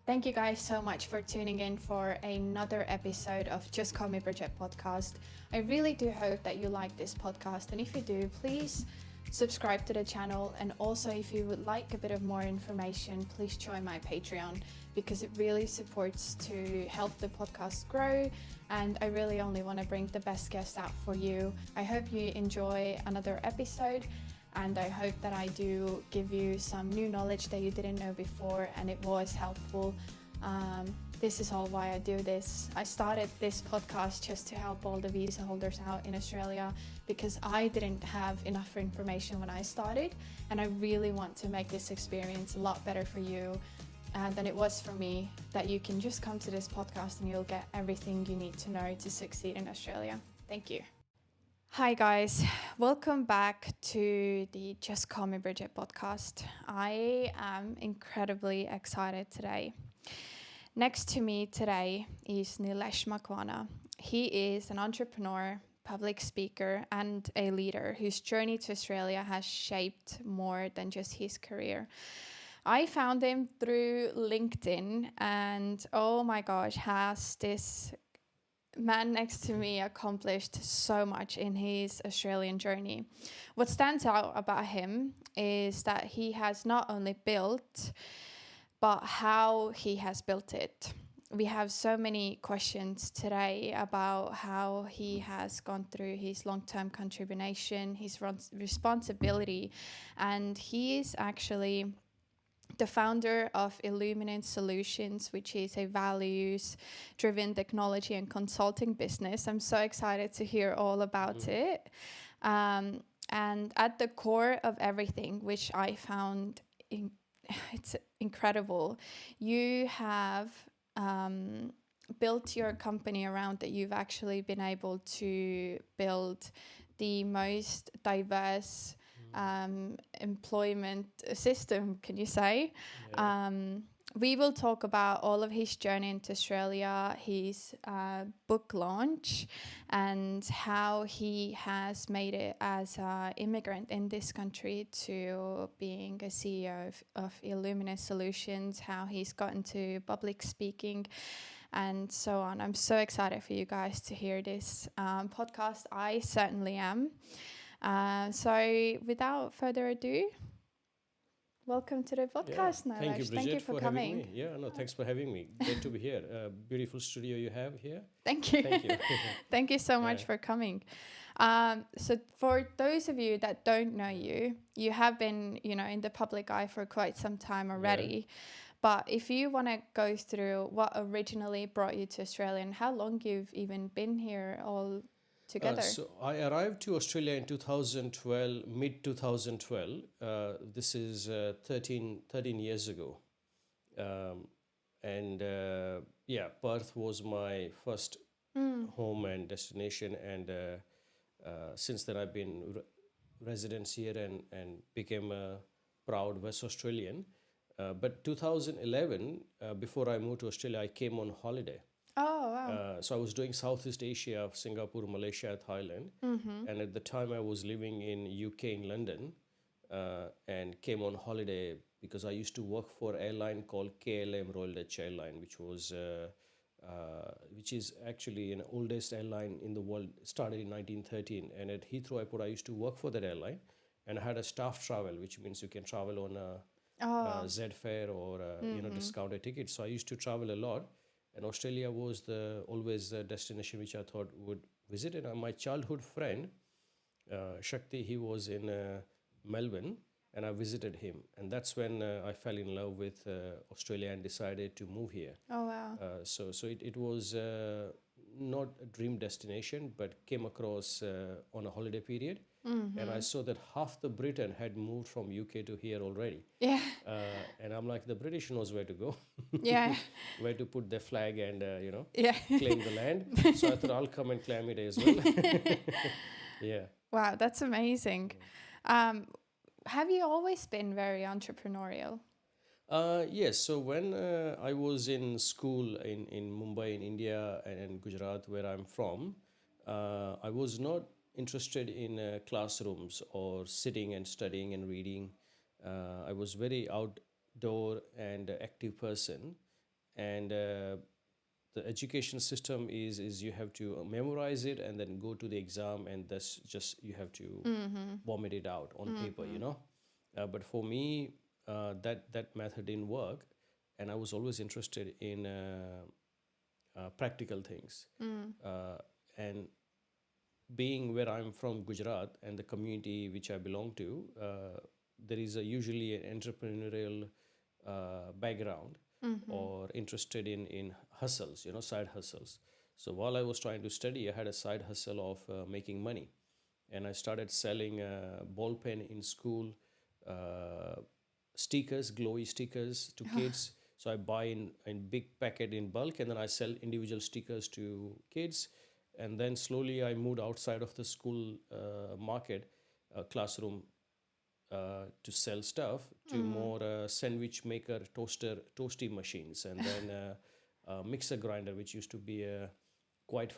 Thank you guys so much for tuning in for another episode of Just Call Me Bridget podcast. I really do hope that you like this podcast, and if you do, please subscribe to the channel. And also, if you would like a bit of more information, please join my Patreon, because it really supports to help the podcast grow, and I really only want to bring the best guests out for you. I hope you enjoy another episode, and I hope that I do give you some new knowledge that you didn't know before, and it was helpful. This is all why I do this. I started this podcast just to help all the visa holders out in Australia, because I didn't have enough information when I started, and I really want to make this experience a lot better for you than it was for me, that you can just come to this podcast and you'll get everything you need to know to succeed in Australia. Thank you. Hi guys, welcome back to the Just Call Me Bridget podcast. I am incredibly excited today. Next to me today is Nilesh Makwana. He is an entrepreneur, public speaker, and a leader whose journey to Australia has shaped more than just his career. I found him through LinkedIn, and oh my gosh, has this man next to me accomplished so much in his Australian journey. What stands out about him is that he has not only built, but how he has built it. We have so many questions today about how he has gone through his long-term contribution, his responsibility, and he is actually the founder of Illuminance Solutions, which is a values-driven technology and consulting business. I'm so excited to hear all about it. And at the core of everything, which I found it's incredible, you have built your company around that. You've actually been able to build the most diverse employment system, can you say? Yeah. We will talk about all of his journey into Australia, his book launch, and how he has made it as an immigrant in this country to being a CEO of Illuminance Solutions, how he's gotten to public speaking, and so on. I'm so excited for you guys to hear this podcast. I certainly am. So without further ado, welcome to the podcast, Nilesh. Thank you, Bridget, thank you for coming. Having me. Thanks for having me. Great to be here. Beautiful studio you have here. Thank you. Thank you. Thank you so much for coming. So for those of you that don't know you, you have been, in the public eye for quite some time already. Yeah. But if you want to go through what originally brought you to Australia and how long you've even been here all together. So I arrived to Australia in 2012, mid 2012. This is 13 years ago. Perth was my first home and destination. And since then I've been residents here and became a proud West Australian. But 2011, before I moved to Australia, I came on holiday. Oh, wow. So I was doing Southeast Asia of Singapore, Malaysia, Thailand. Mm-hmm. And at the time I was living in UK in London and came on holiday because I used to work for an airline called KLM Royal Dutch Airline, which is actually an oldest airline in the world, started in 1913. And at Heathrow Airport, I used to work for that airline, and I had a staff travel, which means you can travel on a Z fare or discounted ticket. So I used to travel a lot. And Australia was always the destination which I thought would visit. And my childhood friend, Shakti, he was in Melbourne, and I visited him. And that's when I fell in love with Australia and decided to move here. Oh, wow. So it was not a dream destination, but came across on a holiday period. Mm-hmm. And I saw that half the Britain had moved from UK to here already. Yeah. And I'm like, the British knows where to go. Yeah. Where to put their flag and, yeah. claim the land. So I thought I'll come and claim it as well. Yeah. Wow, that's amazing. Have you always been very entrepreneurial? Yes. So when I was in school in Mumbai, in India, and in Gujarat, where I'm from, I was not interested in classrooms or sitting and studying and reading. I was very outdoor and active person. and the education system is you have to memorize it and then go to the exam, and that's just you have to vomit it out on paper, you know. But for me, that method didn't work, and I was always interested in practical things. And being where I'm from, Gujarat, and the community which I belong to, there is usually an entrepreneurial background or interested in hustles, you know, side hustles. So while I was trying to study, I had a side hustle of making money. And I started selling ball pen in school, uh, stickers, glowy stickers to kids. So I buy in big packet in bulk, and then I sell individual stickers to kids. And then slowly I moved outside of the school market classroom to sell stuff to more sandwich maker, toasty machines, and then mixer grinder, which used to be quite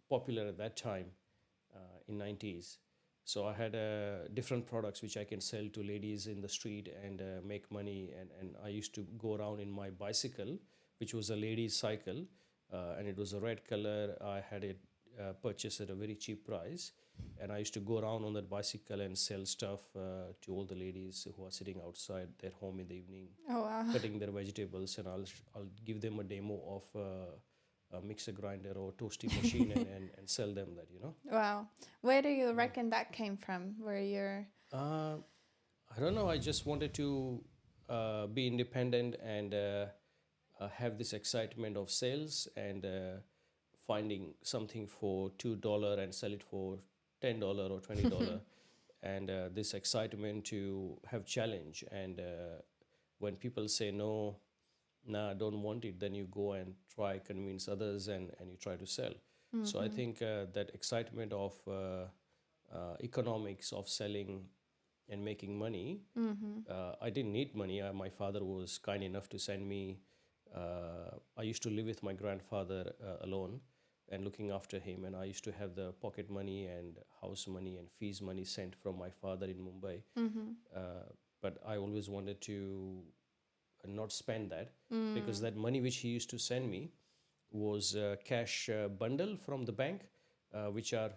popular at that time in 90s. So I had different products which I can sell to ladies in the street and make money. And I used to go around in my bicycle, which was a lady's cycle, and it was a red color. I had it purchased at a very cheap price, and I used to go around on that bicycle and sell stuff to all the ladies who are sitting outside their home in the evening, Oh wow. cutting their vegetables, and I'll give them a demo of a mixer grinder or toasting machine and sell them that, you know. Wow. Where do you reckon that came from? Where you're I don't know. I just wanted to be independent and have this excitement of sales and finding something for $2 and sell it for $10 or $20, and this excitement to have challenge. And when people say no, nah, I don't want it, then you go and try convince others, and you try to sell. So I think that excitement of economics of selling and making money. I didn't need money. My father was kind enough to send me. I used to live with my grandfather alone and looking after him, and I used to have the pocket money and house money and fees money sent from my father in Mumbai. But I always wanted to not spend that, because that money which he used to send me was a cash bundle from the bank, which are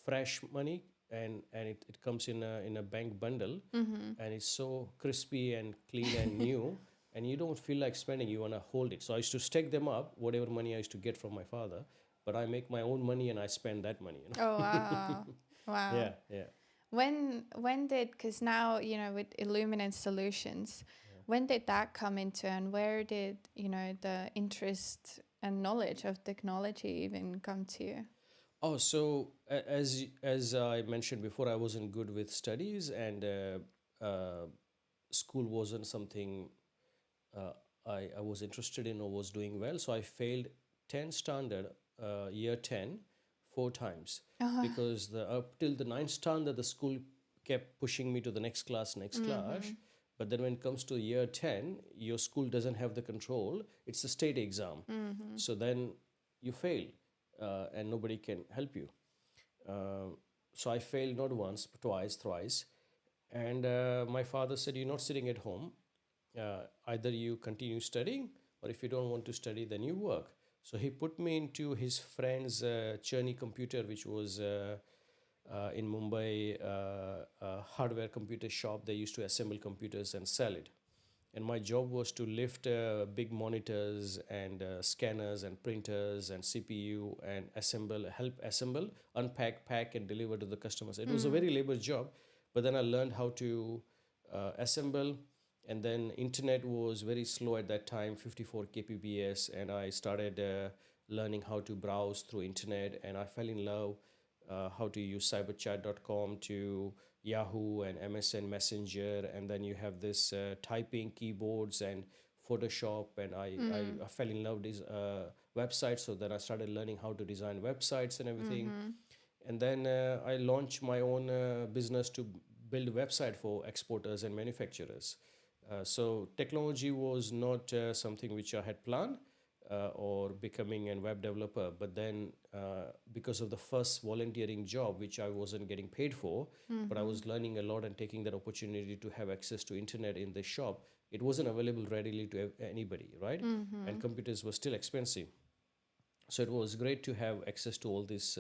fresh money, and it comes in a bank bundle, and it's so crispy and clean and new, and you don't feel like spending, you want to hold it. So I used to stack them up, whatever money I used to get from my father, but I make my own money and I spend that money, you know. Oh wow. Wow. Yeah. When did, because now, you know, with Illuminance solutions, when did that come into, and where did, you know, the interest and knowledge of technology even come to you? Oh, so as I mentioned before, I wasn't good with studies, and school wasn't something I was interested in or was doing well. So I failed 10 standard, year 10, 4 times, because up till the 9th standard, the school kept pushing me to the next class, next class. But then when it comes to year 10, your school doesn't have the control. It's a state exam. So then you fail, and nobody can help you. So I failed not once, but twice, thrice. And my father said, "You're not sitting at home. Either you continue studying, or if you don't want to study, then you work." So he put me into his friend's Churney computer, which was in Mumbai, hardware computer shop. They used to assemble computers and sell it. And my job was to lift big monitors and scanners and printers and CPU and help assemble, unpack, pack, and deliver to the customers. It was a very labor job, but then I learned how to assemble. And then internet was very slow at that time, 54 kbps, and I started learning how to browse through internet, and I fell in love how to use cyberchat.com to Yahoo and MSN Messenger, and then you have this typing keyboards and Photoshop, and I fell in love with these websites. So then I started learning how to design websites and everything. And then I launched my own business to build a website for exporters and manufacturers. So technology was not something which I had planned, or becoming a web developer. But then because of the first volunteering job, which I wasn't getting paid for, but I was learning a lot and taking that opportunity to have access to internet in the shop, it wasn't available readily to anybody, right? And computers were still expensive. So it was great to have access to all these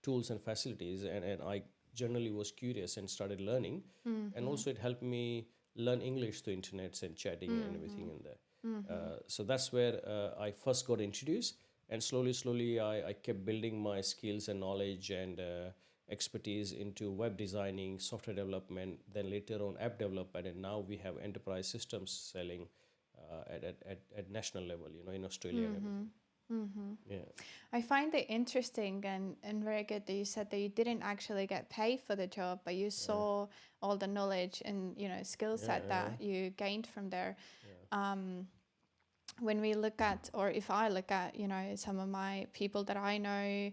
tools and facilities, and I generally was curious and started learning. And also it helped me learn English through internets and chatting and everything in there. So that's where I first got introduced, and slowly I kept building my skills and knowledge and expertise into web designing, software development, then later on app development, and now we have enterprise systems selling at national level, in Australia and everything. Yeah. I find it interesting and very good that you said that you didn't actually get paid for the job, but you saw all the knowledge and skill set that you gained from there. When we look at, or if I look at, some of my people that I know,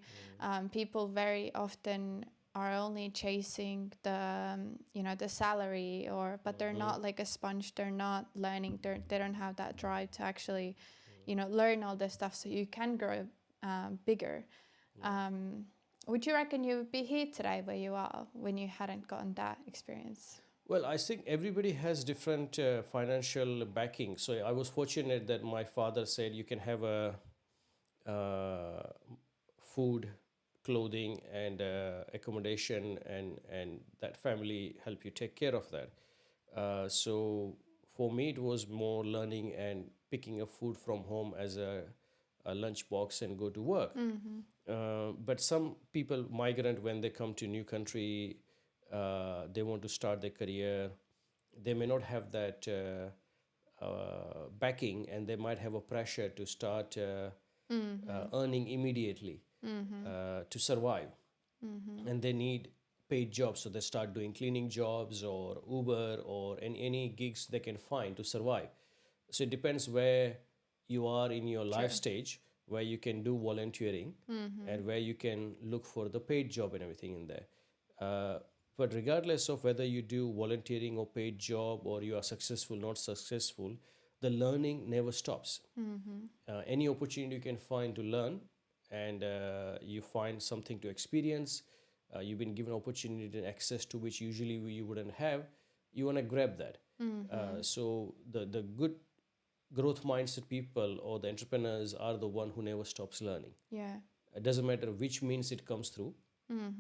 people very often are only chasing the, the salary, but they're not like a sponge. They're not learning. They don't have that drive to actually, learn all this stuff so you can grow bigger. Would you reckon you would be here today where you are when you hadn't gotten that experience? Well, I think everybody has different financial backing. So I was fortunate that my father said you can have a food, clothing, and accommodation, and that family help you take care of that. So for me, it was more learning and picking up food from home as a lunch box and go to work. But some people, migrant, when they come to new country, they want to start their career. They may not have that backing, and they might have a pressure to start earning immediately to survive. And they need paid jobs, so they start doing cleaning jobs or Uber or any gigs they can find to survive. So it depends where you are in your life stage, where you can do volunteering and where you can look for the paid job and everything in there. But regardless of whether you do volunteering or paid job, or you are successful, not successful, the learning never stops. Any opportunity you can find to learn, and you find something to experience, you've been given opportunity and access to which usually you wouldn't have, you want to grab that. So the good growth mindset people or the entrepreneurs are the one who never stops learning. Yeah. It doesn't matter which means it comes through,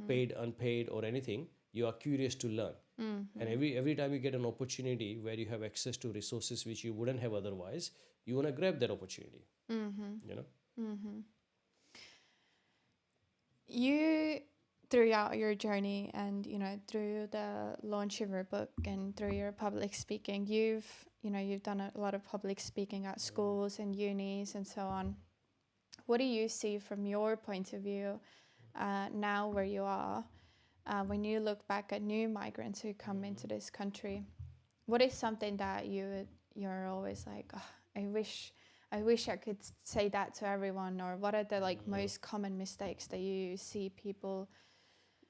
paid, unpaid, or anything. You are curious to learn. And every time you get an opportunity where you have access to resources which you wouldn't have otherwise, you want to grab that opportunity. You, throughout your journey and through the launch of your book and through your public speaking, you've done a lot of public speaking at schools and unis and so on. What do you see from your point of view now where you are, when you look back at new migrants who come into this country? What is something that you're always like, oh, I wish I could say that to everyone? Or what are the most common mistakes that you see people?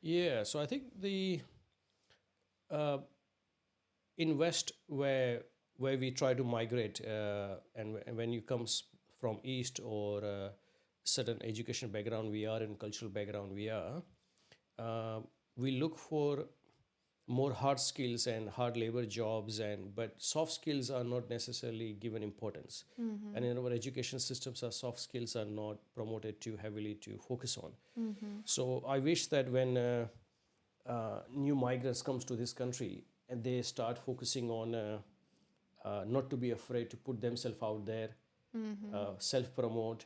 Yeah, so I think the in West where we try to migrate, and when you comes from East or certain education background we are in, cultural background we are, we look for more hard skills and hard labor jobs, but soft skills are not necessarily given importance. And in our education systems, our soft skills are not promoted too heavily to focus on. So I wish that when new migrants comes to this country and they start focusing on not to be afraid to put themselves out there, self-promote,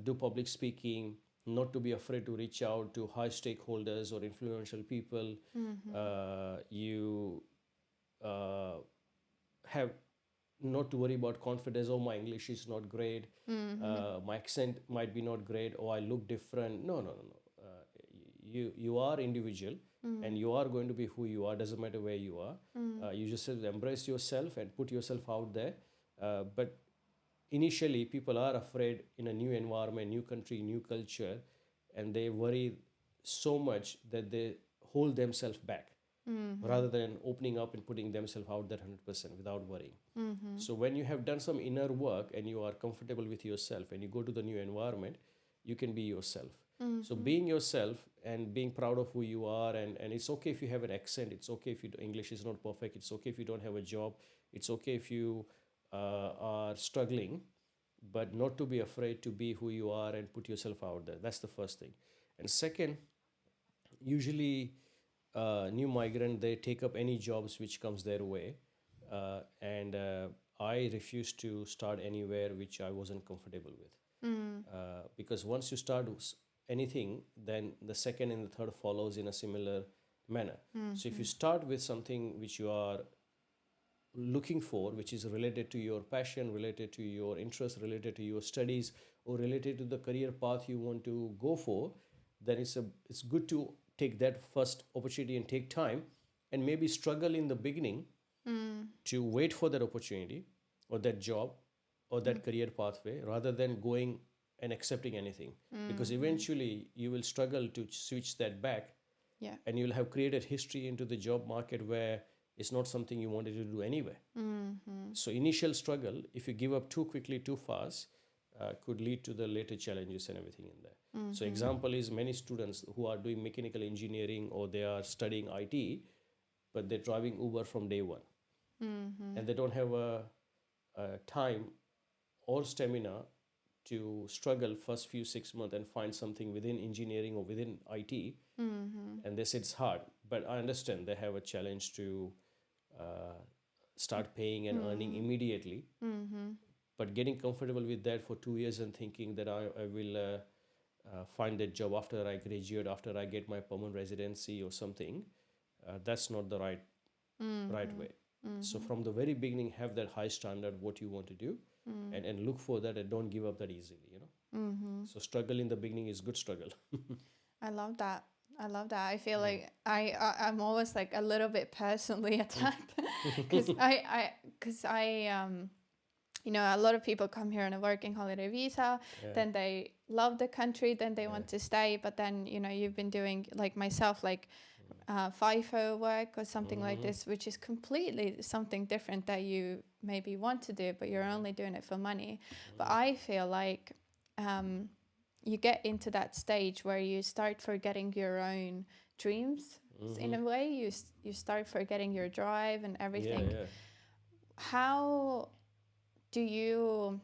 do public speaking, not to be afraid to reach out to high stakeholders or influential people. You have not to worry about confidence. Oh, my English is not great. My accent might be not great. Oh, I look different. No. You are individual, and you are going to be who you are. Doesn't matter where you are. You just have to embrace yourself and put yourself out there. But initially, people are afraid in a new environment, new country, new culture, and they worry so much that they hold themselves back rather than opening up and putting themselves out there 100% without worrying. So when you have done some inner work and you are comfortable with yourself and you go to the new environment, you can be yourself. So being yourself and being proud of who you are, and it's okay if you have an accent, it's okay if English is not perfect, it's okay if you don't have a job, It's okay if you are struggling, but not to be afraid to be who you are and put yourself out there. That's the first thing. And second, usually new migrant, they take up any jobs which comes their way, and I refuse to start anywhere which I wasn't comfortable with, because once you start anything, then the second and the third follows in a similar manner. So if you start with something which you are looking for, which is related to your passion, related to your interest, related to your studies, or related to the career path you want to go for, then it's good to take that first opportunity and take time, and maybe struggle in the beginning to wait for that opportunity or that job or that career pathway, rather than going and accepting anything, because eventually you will struggle to switch that back, Yeah. and you'll have created history into the job market where it's not something you wanted to do anyway. So initial struggle, if you give up too quickly, too fast, could lead to the later challenges and everything in there. So example is many students who are doing mechanical engineering or they are studying IT, but they're driving Uber from day one, and they don't have a time or stamina to struggle first few 6 months and find something within engineering or within IT. And they say it's hard, but I understand they have a challenge to start paying and earning immediately. But getting comfortable with that for 2 years and thinking that I will find that job after I graduate, after I get my permanent residency or something, that's not the right way. So from the very beginning, have that high standard what you want to do, and look for that, and don't give up that easily, So struggle in the beginning is good struggle. I love that. I love that. I feel like I'm always like a little bit personally attacked because a lot of people come here on a working holiday visa, then they love the country, then they want to stay, but then you've been doing, like myself, like FIFO work or something like this, which is completely something different that you maybe want to do, but you're only doing it for money. But I feel like you get into that stage where you start forgetting your own dreams. In a way, you start forgetting your drive and everything. How do you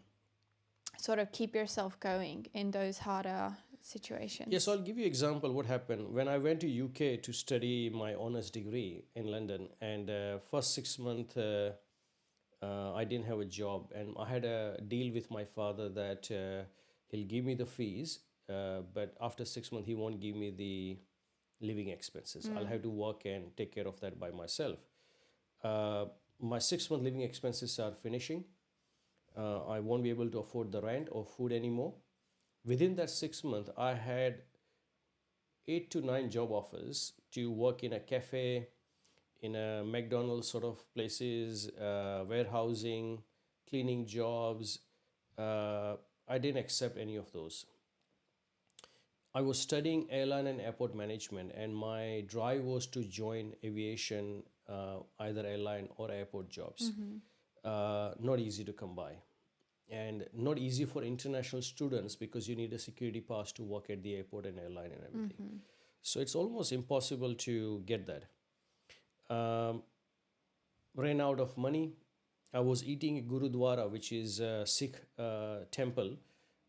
sort of keep yourself going in those harder situations? Yes, I'll give you an example what happened when I went to UK to study my honors degree in London, and first 6 months I didn't have a job, and I had a deal with my father that he'll give me the fees, but after 6 months he won't give me the living expenses. I'll have to work and take care of that by myself. My 6 month living expenses are finishing. I won't be able to afford the rent or food anymore. Within that 6 months, I had 8 to 9 job offers to work in a cafe, in a McDonald's sort of places, warehousing, cleaning jobs. I didn't accept any of those. I was studying airline and airport management, and my drive was to join aviation, either airline or airport jobs. Not easy to come by, and not easy for international students because you need a security pass to work at the airport and airline and everything. So it's almost impossible to get that. Ran out of money. I was eating at Gurudwara, which is a Sikh temple,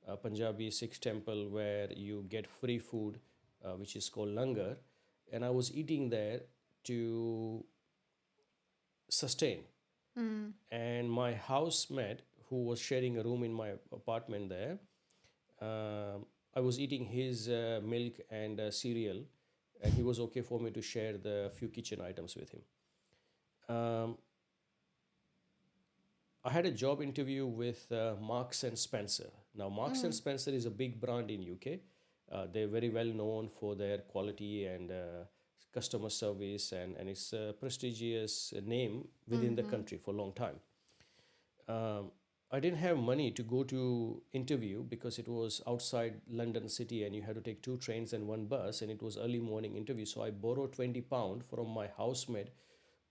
a Punjabi Sikh temple where you get free food, which is called langar. And I was eating there to sustain. And my housemate, who was sharing a room in my apartment there, I was eating his milk and cereal, and he was okay for me to share the few kitchen items with him. I had a job interview with Marks and Spencer. Now, Marks and Spencer is a big brand in UK. They're very well known for their quality and customer service, and it's a prestigious name within the country for a long time. I didn't have money to go to interview because it was outside London city and you had to take 2 trains and 1 bus, and it was early morning interview. So I borrowed £20 from my housemate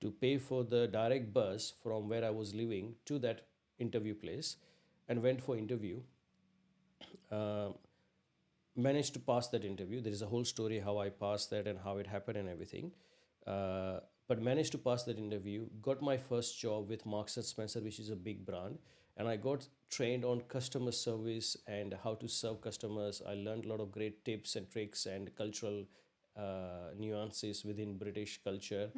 to pay for the direct bus from where I was living to that interview place, and went for interview. Managed to pass that interview. There is a whole story how I passed that and how it happened and everything. but managed to pass that interview, got my first job with Marks and Spencer, which is a big brand, and I got trained on customer service and how to serve customers. I learned a lot of great tips and tricks and cultural nuances within British culture.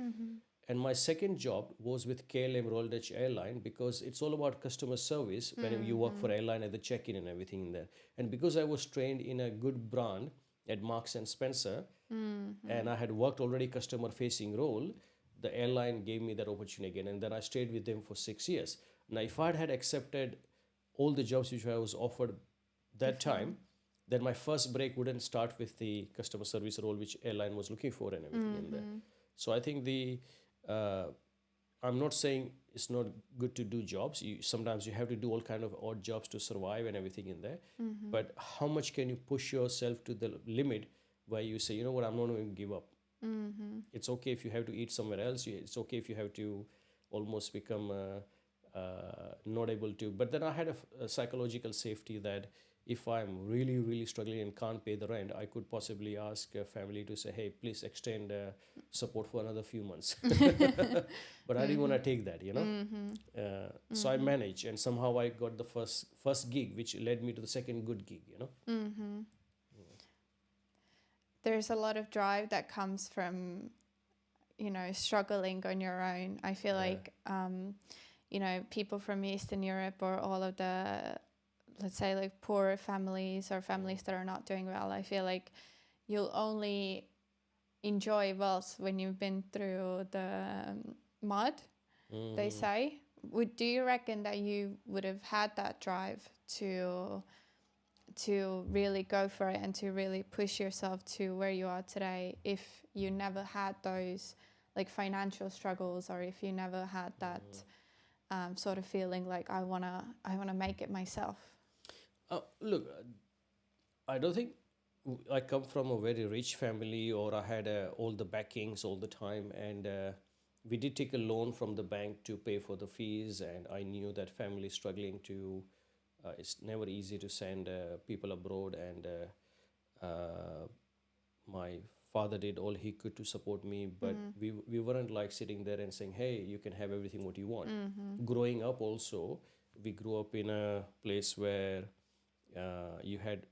And my second job was with KLM Royal Dutch Airline, because it's all about customer service whenever you work for airline at the check-in and everything in there. And because I was trained in a good brand at Marks and Spencer, and I had worked already customer-facing role, the airline gave me that opportunity again, and then I stayed with them for 6 years. Now, if I had accepted all the jobs which I was offered that time, then my first break wouldn't start with the customer service role which airline was looking for and everything in there. So I think I'm not saying it's not good to do jobs. Sometimes you have to do all kind of odd jobs to survive and everything in there. But how much can you push yourself to the limit where you say, you know what, I'm not going to give up. It's okay if you have to eat somewhere else. It's okay if you have to almost become not able to. But then I had a psychological safety that if I'm really, really struggling and can't pay the rent, I could possibly ask a family to say, hey, please extend support for another few months. But I didn't want to take that, you know. So I managed, and somehow I got the first gig, which led me to the second good gig, you know. There's a lot of drive that comes from, you know, struggling on your own. I feel like, you know, people from Eastern Europe or all of the, let's say, like poor families or families that are not doing well, I feel like you'll only enjoy wealth when you've been through the mud, they say. Do you reckon that you would have had that drive to really go for it and to really push yourself to where you are today if you never had those like financial struggles, or if you never had that sort of feeling like I wanna make it myself? Look, I don't think I come from a very rich family, or I had all the backings all the time, and we did take a loan from the bank to pay for the fees, and I knew that family struggling to, it's never easy to send people abroad, and my father did all he could to support me, but we weren't like sitting there and saying, hey, you can have everything what you want. Growing up also, we grew up in a place where you had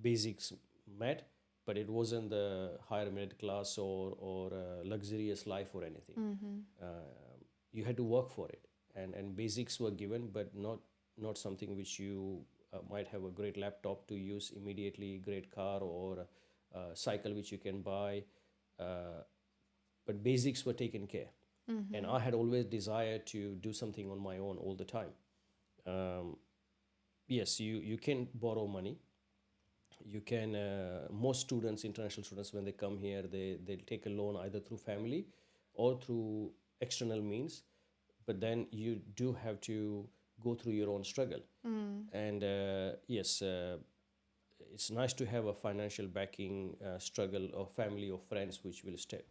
basics met, but it wasn't the higher middle class or luxurious life or anything. You had to work for it, and basics were given, but not something which you might have a great laptop to use immediately, great car, or cycle which you can buy, but basics were taken care. And I had always desired to do something on my own all the time. Yes, you can borrow money. You can, most students, international students, when they come here, they'll take a loan either through family or through external means, but then you do have to go through your own struggle. And yes, it's nice to have a financial backing, struggle, or family or friends which will step.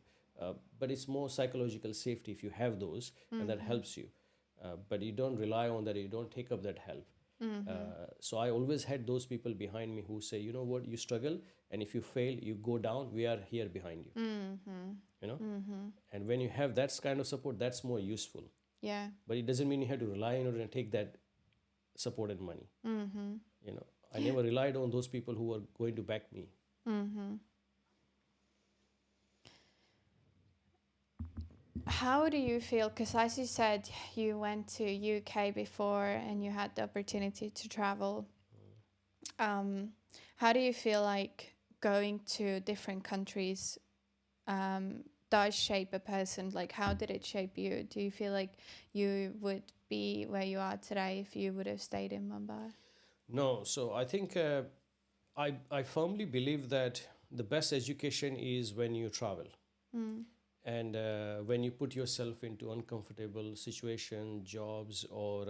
But it's more psychological safety if you have those, and that helps you. But you don't rely on that, you don't take up that help. So I always had those people behind me who say, you know what, you struggle, and if you fail, you go down, we are here behind you. You know? And when you have that kind of support, that's more useful. Yeah. But it doesn't mean you have to rely on it and take that support and money. You know, I never relied on those people who were going to back me. How do you feel? Because as you said, you went to UK before and you had the opportunity to travel. How do you feel like going to different countries does shape a person? Like, how did it shape you? Do you feel like you would be where you are today if you would have stayed in Mumbai? No, so I think I firmly believe that the best education is when you travel. And when you put yourself into uncomfortable situation, jobs, or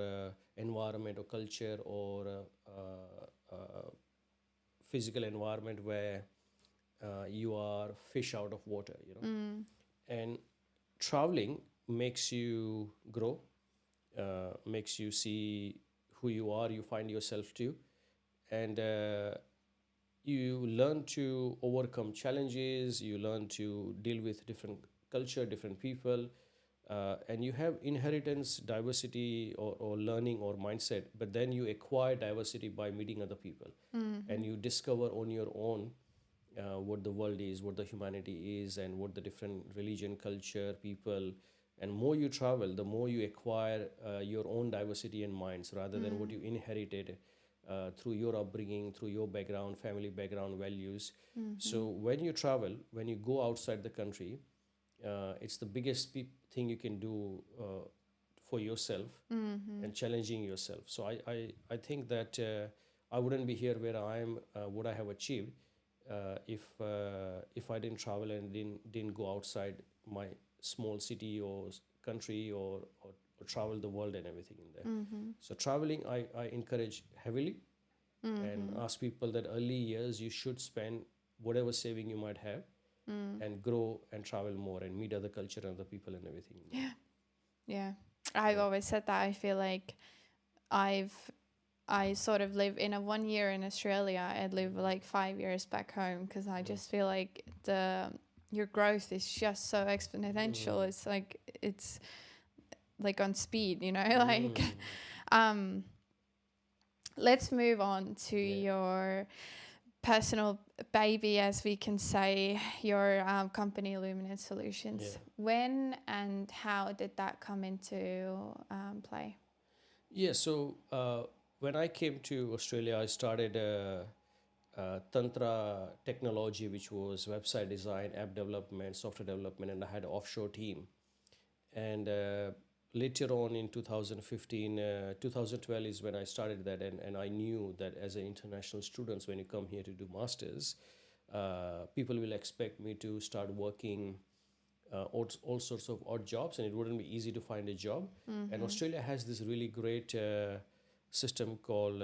environment or culture, or physical environment where you are fish out of water, you know. And traveling makes you grow, makes you see who you are, you find yourself too, and you learn to overcome challenges, you learn to deal with different culture, different people, and you have inheritance, diversity, or learning or mindset, but then you acquire diversity by meeting other people, and you discover on your own what the world is, what the humanity is, and what the different religion, culture, people. And more you travel, the more you acquire your own diversity and minds rather than what you inherited through your upbringing, through your background, family background, values. So when you travel, when you go outside the country, it's the biggest thing you can do for yourself and challenging yourself. So I think that I wouldn't be here where I am, what I have achieved, if I didn't travel and didn't go outside my small city or country, or travel the world and everything in there. So traveling, I encourage heavily and ask people that early years you should spend whatever saving you might have and grow and travel more and meet other culture and other people and everything. Yeah. I've always said that. I feel like I sort of live in a 1 year in Australia. I live like 5 years back home because I just feel like your growth is just so exponential. It's like on speed, you know, like let's move on to your personal baby, as we can say, your company Illuminance Solutions. When and how did that come into play? So when I came to Australia, I started Tantra technology, which was website design, app development, software development, and I had an offshore team. And later on in 2015, 2012 is when I started that, and I knew that as an international students, when you come here to do masters, people will expect me to start working all sorts of odd jobs, and it wouldn't be easy to find a job. And Australia has this really great system called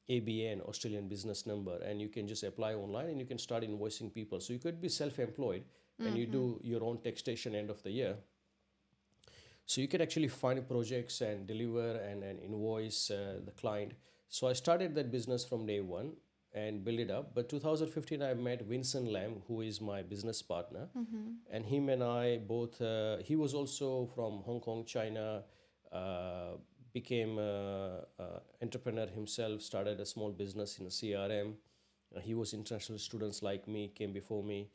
ABN, Australian Business Number, and you can just apply online and you can start invoicing people. So you could be self-employed and you do your own taxation end of the year. So you can actually find projects and deliver and invoice the client. So I started that business from day one and build it up. But 2015, I met Vincent Lam, who is my business partner. And him and I both, he was also from Hong Kong, China, became entrepreneur himself, started a small business in a CRM. He was international students like me, came before me.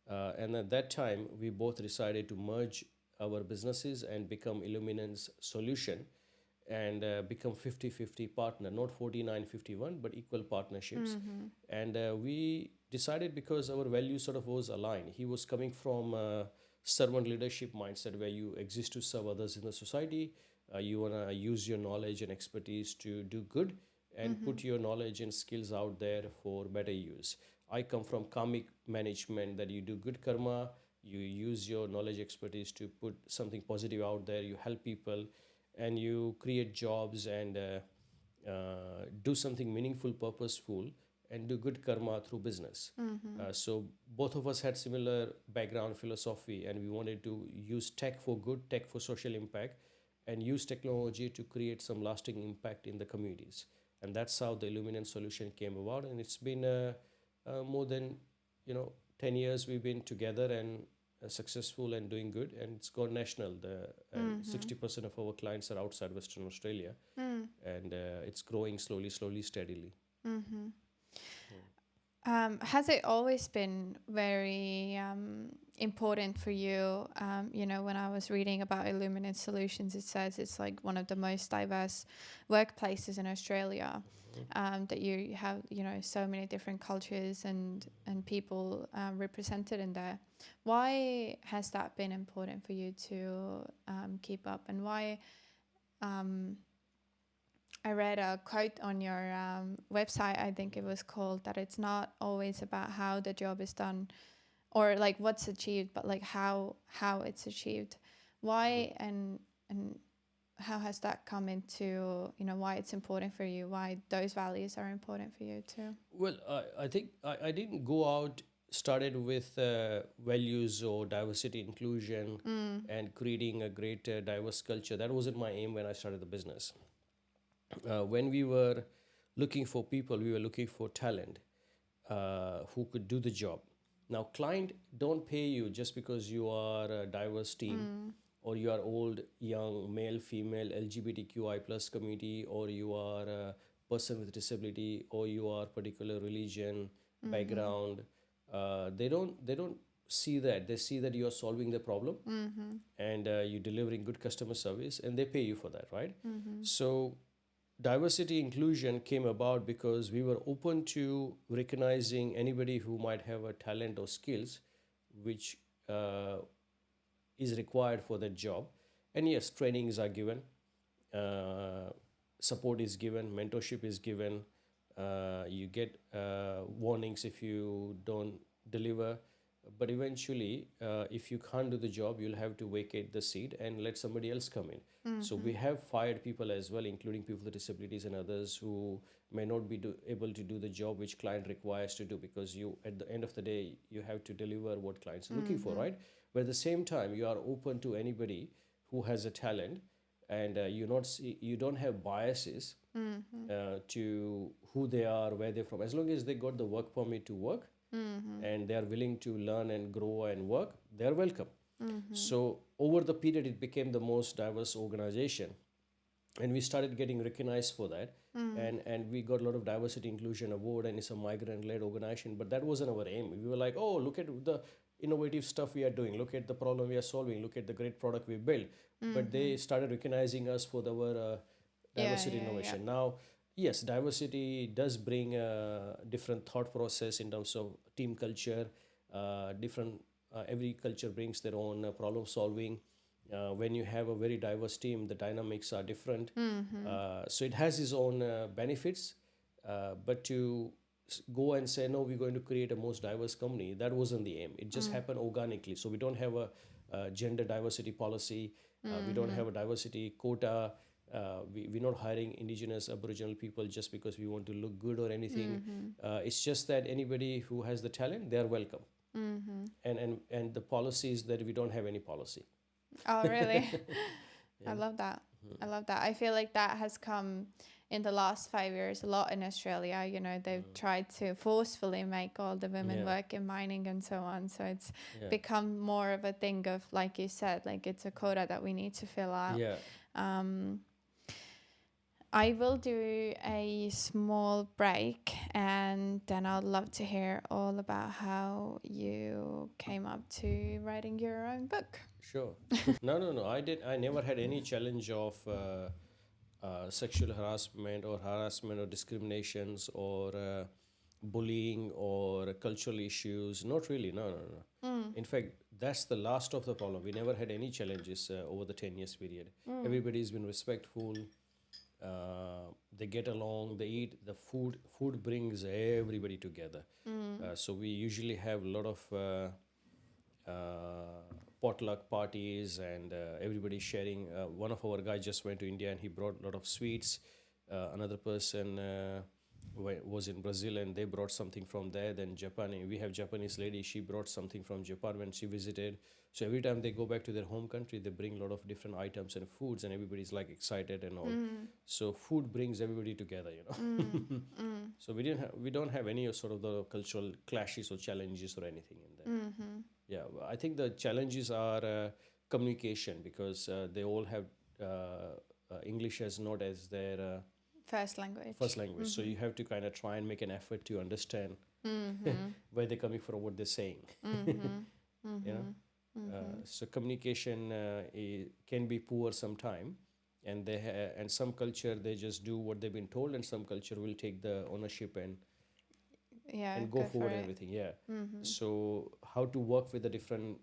And at that time, we both decided to merge our businesses and become Illuminance Solution and become 50-50 partner, not 49-51, but equal partnerships. And we decided because our values sort of was aligned. He was coming from a servant leadership mindset where you exist to serve others in the society. You want to use your knowledge and expertise to do good and put your knowledge and skills out there for better use. I come from karmic management, that you do good karma, you use your knowledge expertise to put something positive out there, you help people, and you create jobs and do something meaningful, purposeful, and do good karma through business. So both of us had similar background philosophy, and we wanted to use tech for good, tech for social impact, and use technology to create some lasting impact in the communities. And that's how the Illuminance solution came about. And it's been more than 10 years we've been together and successful and doing good, and it's gone national. 60% of our clients are outside Western Australia, and it's growing slowly, steadily. Has it always been very important for you? When I was reading about Illuminance Solutions, it says it's like one of the most diverse workplaces in Australia. That you have, so many different cultures and people represented in there. Why has that been important for you to keep up? And why? I read a quote on your website, I think it was called, that it's not always about how the job is done or like what's achieved, but like how it's achieved. Why and how has that come into, why it's important for you, why those values are important for you too? Well, I think I didn't go out, started with values or diversity, inclusion, and creating a great diverse culture. That wasn't my aim when I started the business. When we were looking for people, we were looking for talent who could do the job. Now, client don't pay you just because you are a diverse team or you are old, young, male, female, LGBTQI plus community, or you are a person with disability, or you are particular religion, background. They don't see that. They see that you are solving the problem and you're delivering good customer service, and they pay you for that, right? So diversity inclusion came about because we were open to recognizing anybody who might have a talent or skills which is required for that job. And yes, trainings are given, uh, support is given, mentorship is given, you get warnings if you don't deliver. But eventually, if you can't do the job, you'll have to vacate the seat and let somebody else come in. So we have fired people as well, including people with disabilities and others who may not be able to do the job which client requires to do, because you, at the end of the day, you have to deliver what clients are looking for, right? But at the same time, you are open to anybody who has a talent, and you don't have biases to who they are, where they're from. As long as they got the work permit to work and they are willing to learn and grow and work, they are welcome. So over the period, it became the most diverse organization, and we started getting recognized for that. And we got a lot of diversity inclusion award, and it's a migrant led organization. But that wasn't our aim. We were like, oh, look at the innovative stuff we are doing, look at the problem we are solving, look at the great product we built. But they started recognizing us for our diversity innovation. Now, yes, diversity does bring a different thought process in terms of team culture. Different Every culture brings their own problem solving. When you have a very diverse team, the dynamics are different. So it has its own benefits. But to go and say, no, we're going to create a most diverse company, that wasn't the aim. It just happened organically. So we don't have a gender diversity policy. We don't have a diversity quota. We're not hiring indigenous Aboriginal people just because we want to look good or anything. It's just that anybody who has the talent, they are welcome. And the policy is that we don't have any policy. Oh, really? I love that. I love that. I feel like that has come in the last 5 years a lot in Australia. You know, they've tried to forcefully make all the women work in mining and so on. So it's become more of a thing of, like you said, like it's a quota that we need to fill out. I will do a small break, and then I'd love to hear all about how you came up to writing your own book. Sure. No. I never had any challenge of sexual harassment or discriminations or bullying or cultural issues. Not really. No. In fact, that's the last of the problem. We never had any challenges over the 10 years period. Everybody's been respectful. They get along, they eat. The food brings everybody together. So we usually have a lot of potluck parties, and everybody sharing. One of our guys just went to India and he brought a lot of sweets. Another person was in Brazil and they brought something from there. Then we have Japanese lady, she brought something from Japan when she visited. So every time they go back to their home country, they bring a lot of different items and foods, and everybody's like excited and all. So food brings everybody together, So we don't have any sort of the cultural clashes or challenges or anything in there. Yeah, I think the challenges are communication, because they all have English as not as their first language. So you have to kind of try and make an effort to understand where they're coming from, what they're saying. So communication can be poor sometime, and and some culture, they just do what they've been told, and some culture will take the ownership and go forward and everything. So how to work with the different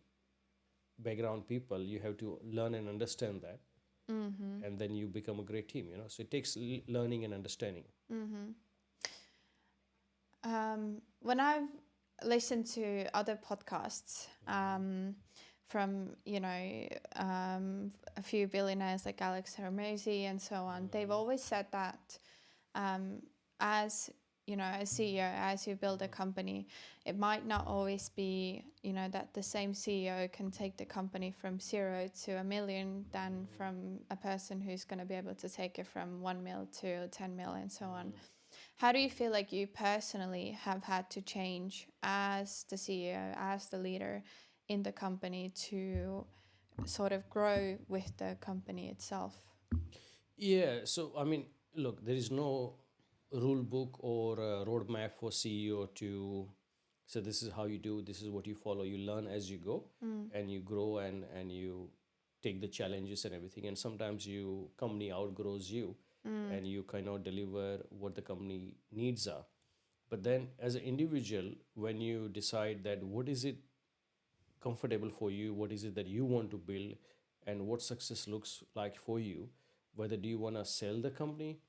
background people, you have to learn and understand that. And then you become a great team, So it takes learning and understanding. When I've listened to other podcasts from, a few billionaires like Alex Hormozi and so on, they've always said that as a CEO, as you build a company, it might not always be, that the same CEO can take the company from 0 to 1 million than from a person who's going to be able to take it from 1 mil to 10 mil and so on. How do you feel like you personally have had to change as the CEO, as the leader in the company to sort of grow with the company itself? Yeah, so I mean, look, there is no rule book or a roadmap for CEO to so this is how you do, this is what you follow. You learn as you go, and you grow, and you take the challenges and everything. And sometimes you company outgrows you, and you cannot deliver what the company needs are. But then, as an individual, when you decide that what is it comfortable for you, what is it that you want to build, and what success looks like for you, whether do you want to sell the company,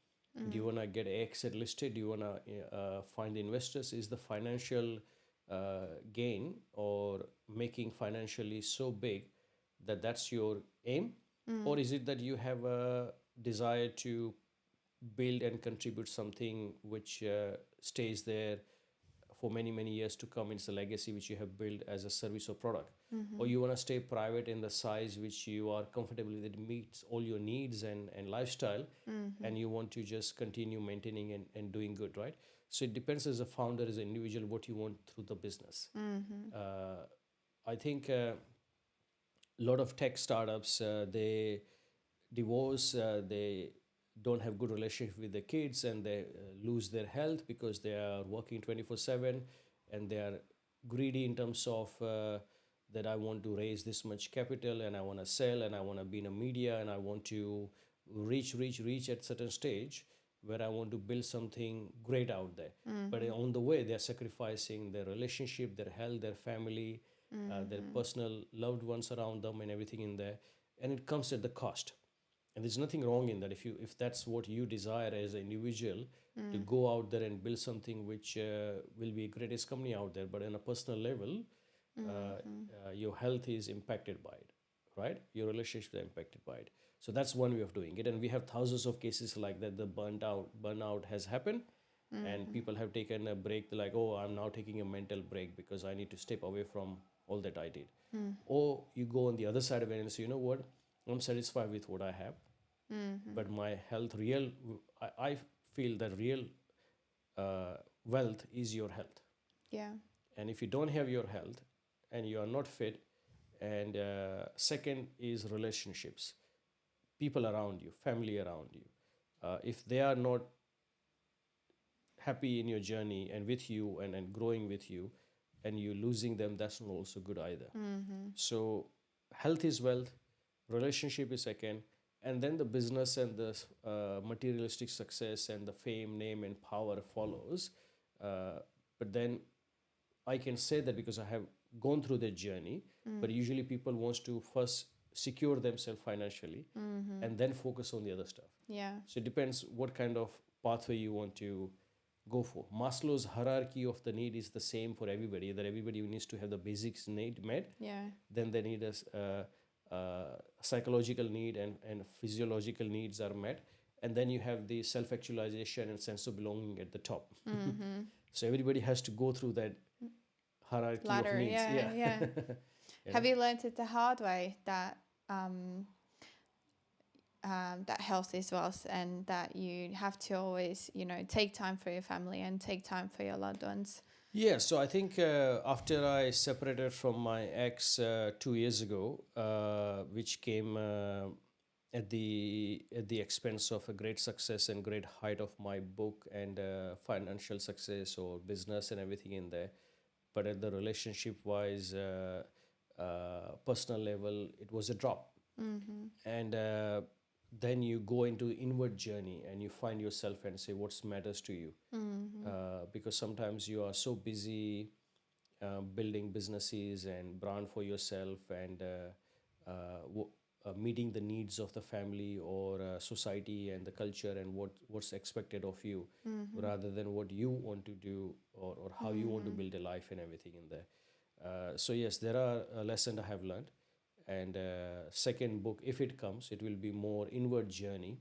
do you want to get exit listed, do you want to find the investors, is the financial gain or making financially so big that that's your aim, or is it that you have a desire to build and contribute something which stays there for many many years to come? It's a legacy which you have built as a service or product. Or you want to stay private in the size which you are comfortable with, it meets all your needs and lifestyle, and you want to just continue maintaining and doing good, right? So it depends as a founder, as an individual, what you want through the business. I think a lot of tech startups, they divorce, they don't have good relationship with the kids, and they lose their health because they are working 24/7, and they are greedy in terms of that I want to raise this much capital, and I want to sell, and I want to be in a media, and I want to reach at certain stage where I want to build something great out there. But on the way, they're sacrificing their relationship, their health, their family, their personal loved ones around them, and everything in there, and it comes at the cost. And there's nothing wrong in that. If that's what you desire as an individual, to go out there and build something which will be greatest company out there, but on a personal level, your health is impacted by it, right? Your relationships are impacted by it. So that's one way of doing it, and we have thousands of cases like that. The burnout has happened, and people have taken a break. They're like, oh, I'm now taking a mental break because I need to step away from all that I did. Or you go on the other side of it and say, you know what, I'm satisfied with what I have, but my health, I feel that real wealth is your health. Yeah. And if you don't have your health and you are not fit, and second is relationships, people around you, family around you, if they are not happy in your journey and with you, and growing with you, and you losing them, that's not also good either. So health is wealth, relationship is second, and then the business and the materialistic success and the fame, name, and power follows. But then I can say that because I have gone through that journey. But usually people wants to first secure themselves financially, and then focus on the other stuff. Yeah. So it depends what kind of pathway you want to go for. Maslow's hierarchy of the need is the same for everybody, that everybody needs to have the basics need met. Yeah. Then they need psychological need, and physiological needs are met. And then you have the self-actualization and sense of belonging at the top. So everybody has to go through that hierarchy Ladder. of needs. Yeah. Yeah. Have you learned it the hard way that that health is wealth, and that you have to always, take time for your family and take time for your loved ones? Yeah, so I think after I separated from my ex 2 years ago, which came at the expense of a great success and great height of my book, and financial success or business and everything in there, but at the relationship wise, personal level, it was a drop. And then you go into inward journey, and you find yourself and say what matters to you. Because sometimes you are so busy building businesses and brand for yourself, and meeting the needs of the family or society and the culture, and what's expected of you, rather than what you want to do, or how you want to build a life and everything in there. So yes, there are a lesson I have learned. And second book, if it comes, it will be more inward journey,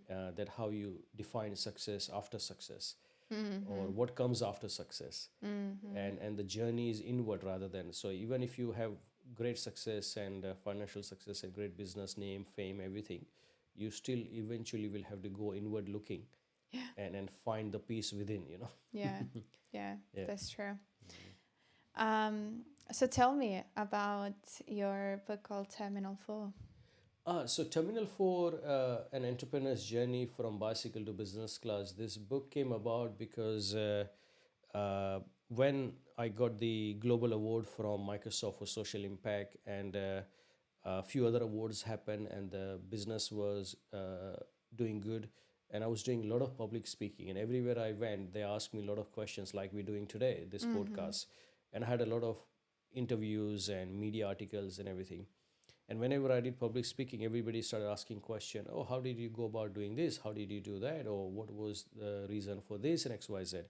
that how you define success after success, or what comes after success. And the journey is inward rather than, so even if you have great success and financial success and great business name, fame, everything, you still eventually will have to go inward looking, and find the peace within, Yeah. Yeah, Yeah. that's true. So tell me about your book called Terminal 4. So Terminal 4, An Entrepreneur's Journey from Bicycle to Business Class. This book came about because when I got the global award from Microsoft for social impact, and a few other awards happened, and the business was doing good, and I was doing a lot of public speaking, and everywhere I went, they asked me a lot of questions like we're doing today, this podcast, and I had a lot of interviews and media articles and everything. And whenever I did public speaking, everybody started asking question, oh, how did you go about doing this? How did you do that? Or what was the reason for this and XYZ?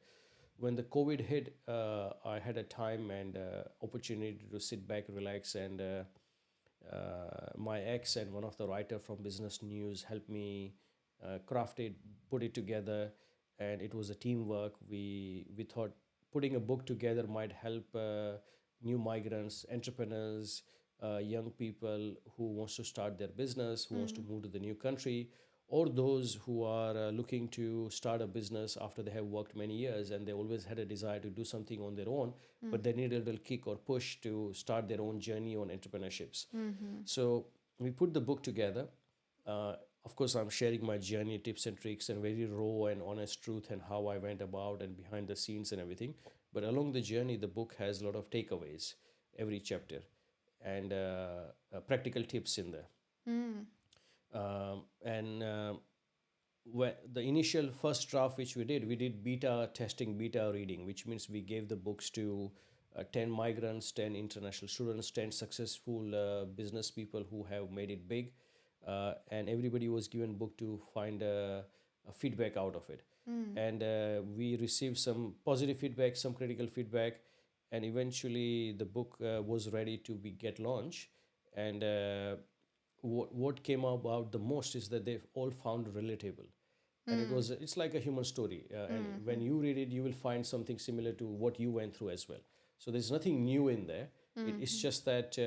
When the COVID hit, I had a time and opportunity to sit back, relax, and my ex and one of the writer from Business News helped me craft it, put it together, and it was a teamwork. We thought putting a book together might help new migrants, entrepreneurs, young people who wants to start their business, who wants to move to the new country, or those who are looking to start a business after they have worked many years and they always had a desire to do something on their own, but they need a little kick or push to start their own journey on entrepreneurships. So we put the book together. Of course, I'm sharing my journey, tips and tricks, and very raw and honest truth and how I went about and behind the scenes and everything. But along the journey, the book has a lot of takeaways, every chapter, and practical tips in there. And the initial first draft which we did beta testing, beta reading, which means we gave the books to 10 migrants, 10 international students, 10 successful business people who have made it big, and everybody was given book to find a feedback out of it. And we received some positive feedback, some critical feedback, and eventually the book was ready to be get launched. And what came about the most is that they've all found relatable, and it's like a human story, and when you read it you will find something similar to what you went through as well. So there's nothing new in there. It's just that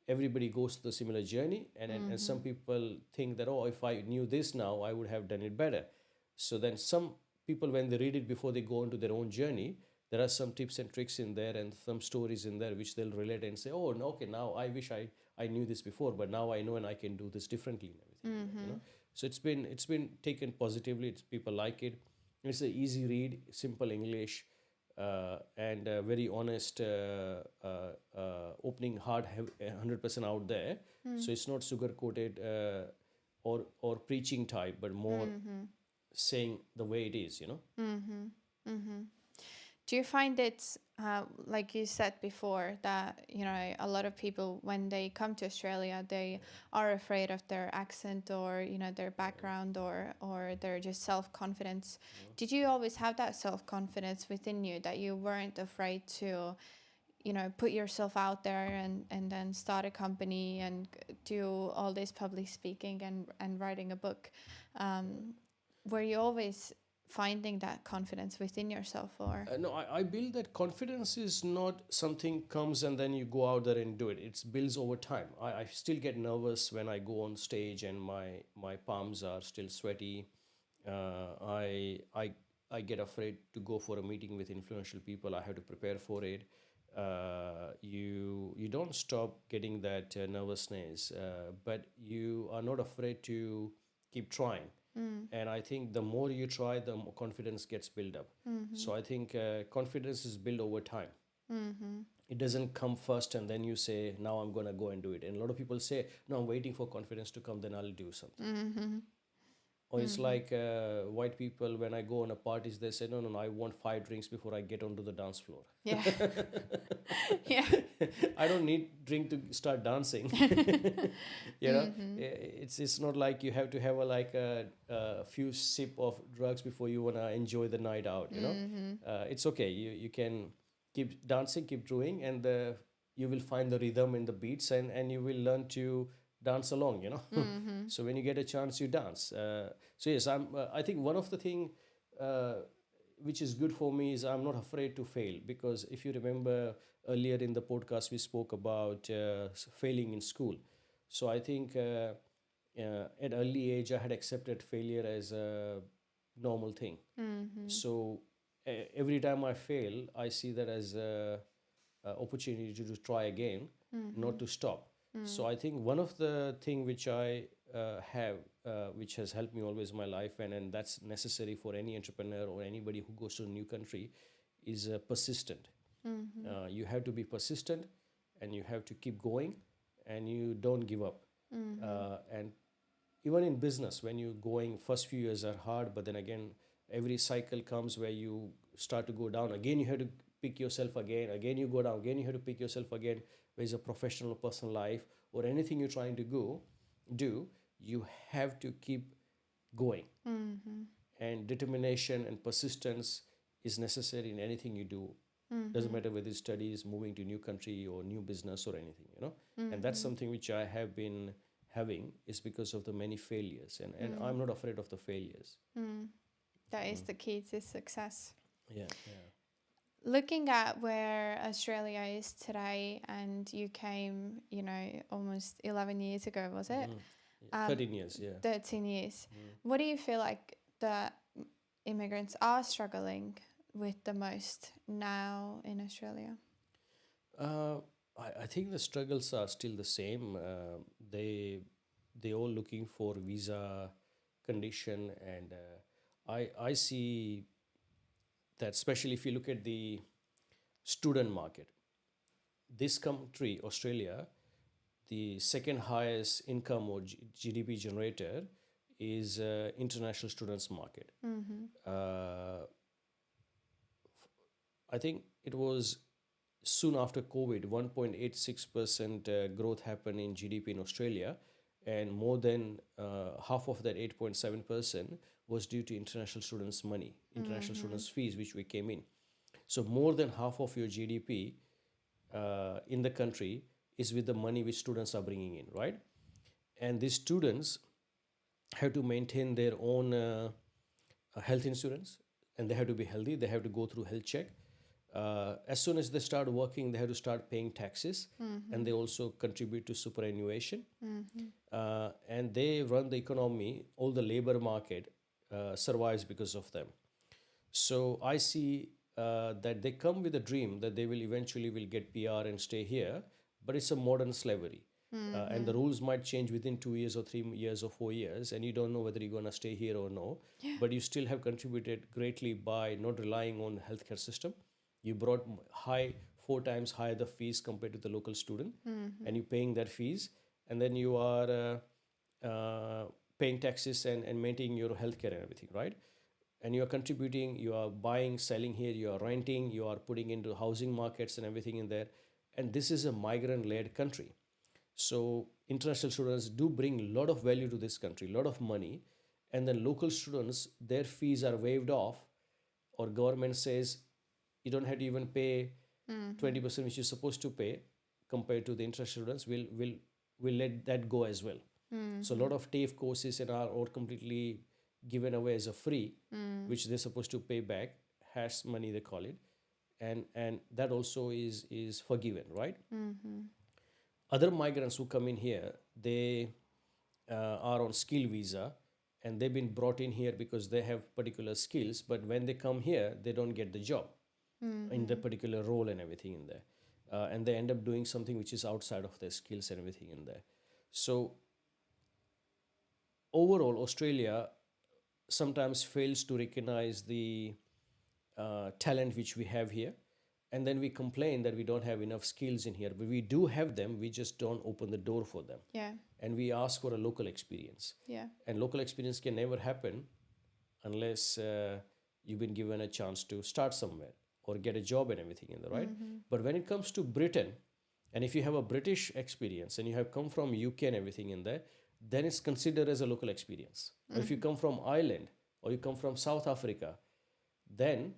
everybody goes through the similar journey, and some people think that, oh, if I knew this now I would have done it better. So then some people, when they read it before they go into their own journey, there are some tips and tricks in there and some stories in there which they'll relate and say, oh, no, okay, now I wish I knew this before, but now I know and I can do this differently and everything. So it's been taken positively. People like it. It's an easy read, simple English, and very honest, opening heart, 100% out there. So it's not sugar coated or preaching type, but more saying the way it is. Do you find it, like you said before, that, a lot of people, when they come to Australia, they are afraid of their accent or, their background or their just self-confidence. Did you always have that self-confidence within you, that you weren't afraid to, put yourself out there and then start a company and do all this public speaking and writing a book? Were you always finding that confidence within yourself, or no, I build that confidence is not something comes and then you go out there and do it. It builds over time. I still get nervous when I go on stage and my palms are still sweaty. I get afraid to go for a meeting with influential people. I have to prepare for it. You don't stop getting that nervousness, but you are not afraid to keep trying. And I think the more you try, the more confidence gets built up. So I think confidence is built over time. It doesn't come first and then you say, now I'm going to go and do it. And a lot of people say, no, I'm waiting for confidence to come, then I'll do something. Or it's like white people, when I go on a parties, they say, no, I want 5 drinks before I get onto the dance floor. yeah. Yeah. I don't need drink to start dancing. It's not like you have to have a few sip of drugs before you want to enjoy the night out. It's okay. You can keep dancing, keep doing, and you will find the rhythm in the beats, and you will learn to dance along. So when you get a chance, you dance. So yes, I think one of the thing which is good for me is I'm not afraid to fail, because if you remember earlier in the podcast we spoke about failing in school. So I think at early age I had accepted failure as normal thing. So every time I fail, I see that as a opportunity to try again, not to stop. So I think one of the thing which I have, which has helped me always in my life, and that's necessary for any entrepreneur or anybody who goes to a new country, is persistent. You have to be persistent, and you have to keep going, and you don't give up. And even in business, when you're going, first few years are hard, but then again, every cycle comes where you start to go down. Again, you have to pick yourself again. Again, you go down. Again, you have to pick yourself again. Whether it's a professional or personal life or anything you're trying to do, you have to keep going. And determination and persistence is necessary in anything you do. Doesn't matter whether it's studies, moving to a new country or new business or anything, And that's something which I have been having, is because of the many failures. And I'm not afraid of the failures. That is the key to success. Yeah. Looking at where Australia is today, and you came, almost 11 years ago, was it? 13 years, yeah. 13 years. What do you feel like the immigrants are struggling with the most now in Australia? I think the struggles are still the same. They all looking for visa condition, and I see that, especially if you look at the student market, this country, Australia, the second highest income or GDP generator is international students market. I think it was soon after COVID, 1.86% growth happened in GDP in Australia, and more than half of that 8.7% was due to international students' money, international students' fees, which we came in. So more than half of your GDP in the country is with the money which students are bringing in, right? And these students have to maintain their own health insurance, and they have to be healthy. They have to go through health check. As soon as they start working, they have to start paying taxes, and they also contribute to superannuation. And they run the economy. All the labor market survives because of them. So I see that they come with a dream that they will eventually will get PR and stay here, but it's a modern slavery. And the rules might change within 2 years or 3 years or 4 years, and you don't know whether you're going to stay here or no. But you still have contributed greatly by not relying on the healthcare system. You brought 4 times higher the fees compared to the local student, and you're paying that fees, and then you are paying taxes and maintaining your healthcare and everything, right? And you are contributing, you are buying, selling here, you are renting, you are putting into housing markets and everything in there. And this is a migrant-led country. So international students do bring a lot of value to this country, a lot of money. And then local students, their fees are waived off, or government says you don't have to even pay 20% which you're supposed to pay compared to the international students. We'll let that go as well. So a lot of TAFE courses are all completely given away as a free, which they're supposed to pay back, hash money they call it, and that also is forgiven, right? Other migrants who come in here, they are on skill visa, and they've been brought in here because they have particular skills, but when they come here, they don't get the job in the particular role and everything in there. And they end up doing something which is outside of their skills and everything in there. So overall, Australia sometimes fails to recognize the talent which we have here, and then we complain that we don't have enough skills in here, but we do have them. We just don't open the door for them. And we ask for a local experience. And local experience can never happen unless you've been given a chance to start somewhere or get a job and everything in there, right? But when it comes to Britain, and if you have a British experience and you have come from UK and everything in there, then it's considered as a local experience. Or if you come from Ireland, or you come from South Africa, then,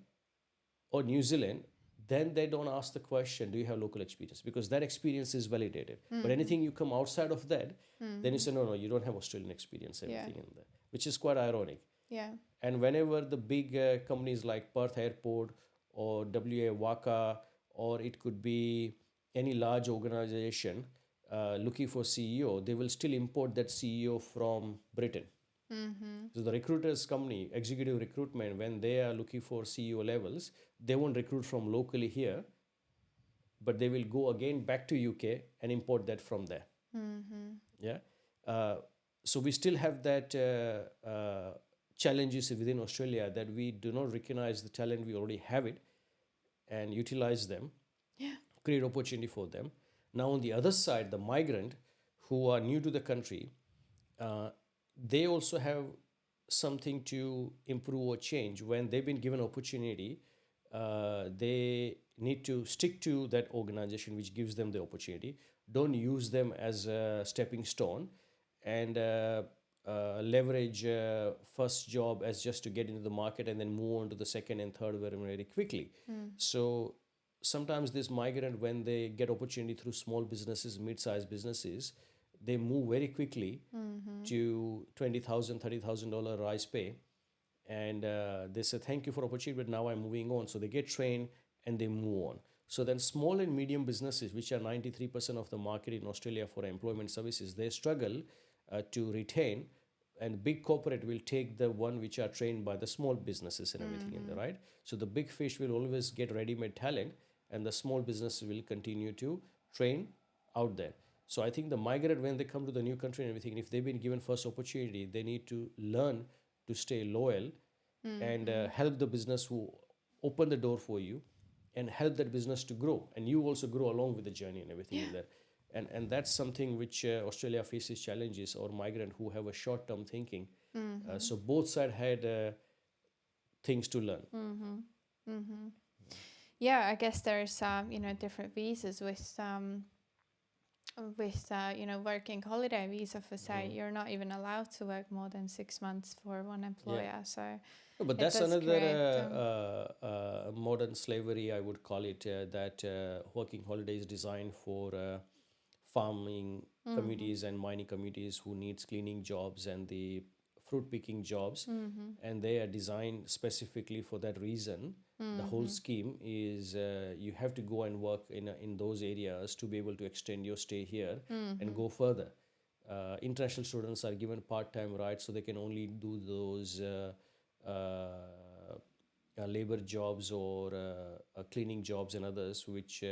or New Zealand, then they don't ask the question, do you have local experience? Because that experience is validated. But anything you come outside of that, then you say, no, you don't have Australian experience, everything in there, which is quite ironic. And whenever the big companies like Perth Airport or WA Waka, or it could be any large organization looking for CEO, they will still import that CEO from Britain. So the recruiters company, executive recruitment, when they are looking for CEO levels, they won't recruit from locally here, but they will go again back to UK and import that from there. Yeah. Uh, so we still have that challenges within Australia, that we do not recognize the talent, we already have it, and utilize them, create opportunity for them. Now on the other side, the migrant who are new to the country, they also have something to improve or change. When they've been given opportunity, they need to stick to that organization which gives them the opportunity. Don't use them as a stepping stone, and leverage first job as just to get into the market and then move on to the second and third very, very quickly. So sometimes this migrant, when they get opportunity through small businesses, mid-sized businesses, they move very quickly to $20,000, $30,000 rise pay, and they say thank you for opportunity, but now I'm moving on. So they get trained and they move on. So then small and medium businesses, which are 93% of the market in Australia for employment services, they struggle to retain, and big corporate will take the one which are trained by the small businesses and everything in there, right? So the big fish will always get ready-made talent, and the small businesses will continue to train out there. So I think the migrant, when they come to the new country and everything, if they've been given first opportunity, they need to learn to stay loyal and help the business who open the door for you, and help that business to grow, and you also grow along with the journey and everything in there. And that's something which Australia faces challenges, or migrant who have a short-term thinking. So both sides had things to learn. Yeah, I guess there's different visas with working holiday visa, for say you're not even allowed to work more than 6 months for one employer. So no, but it that's does another create, modern slavery, I would call it, that working holiday is designed for farming communities and mining communities who needs cleaning jobs and the fruit picking jobs, and they are designed specifically for that reason. The whole scheme is you have to go and work in those areas to be able to extend your stay here and go further. International students are given part-time rights, so they can only do those labor jobs or cleaning jobs and others, which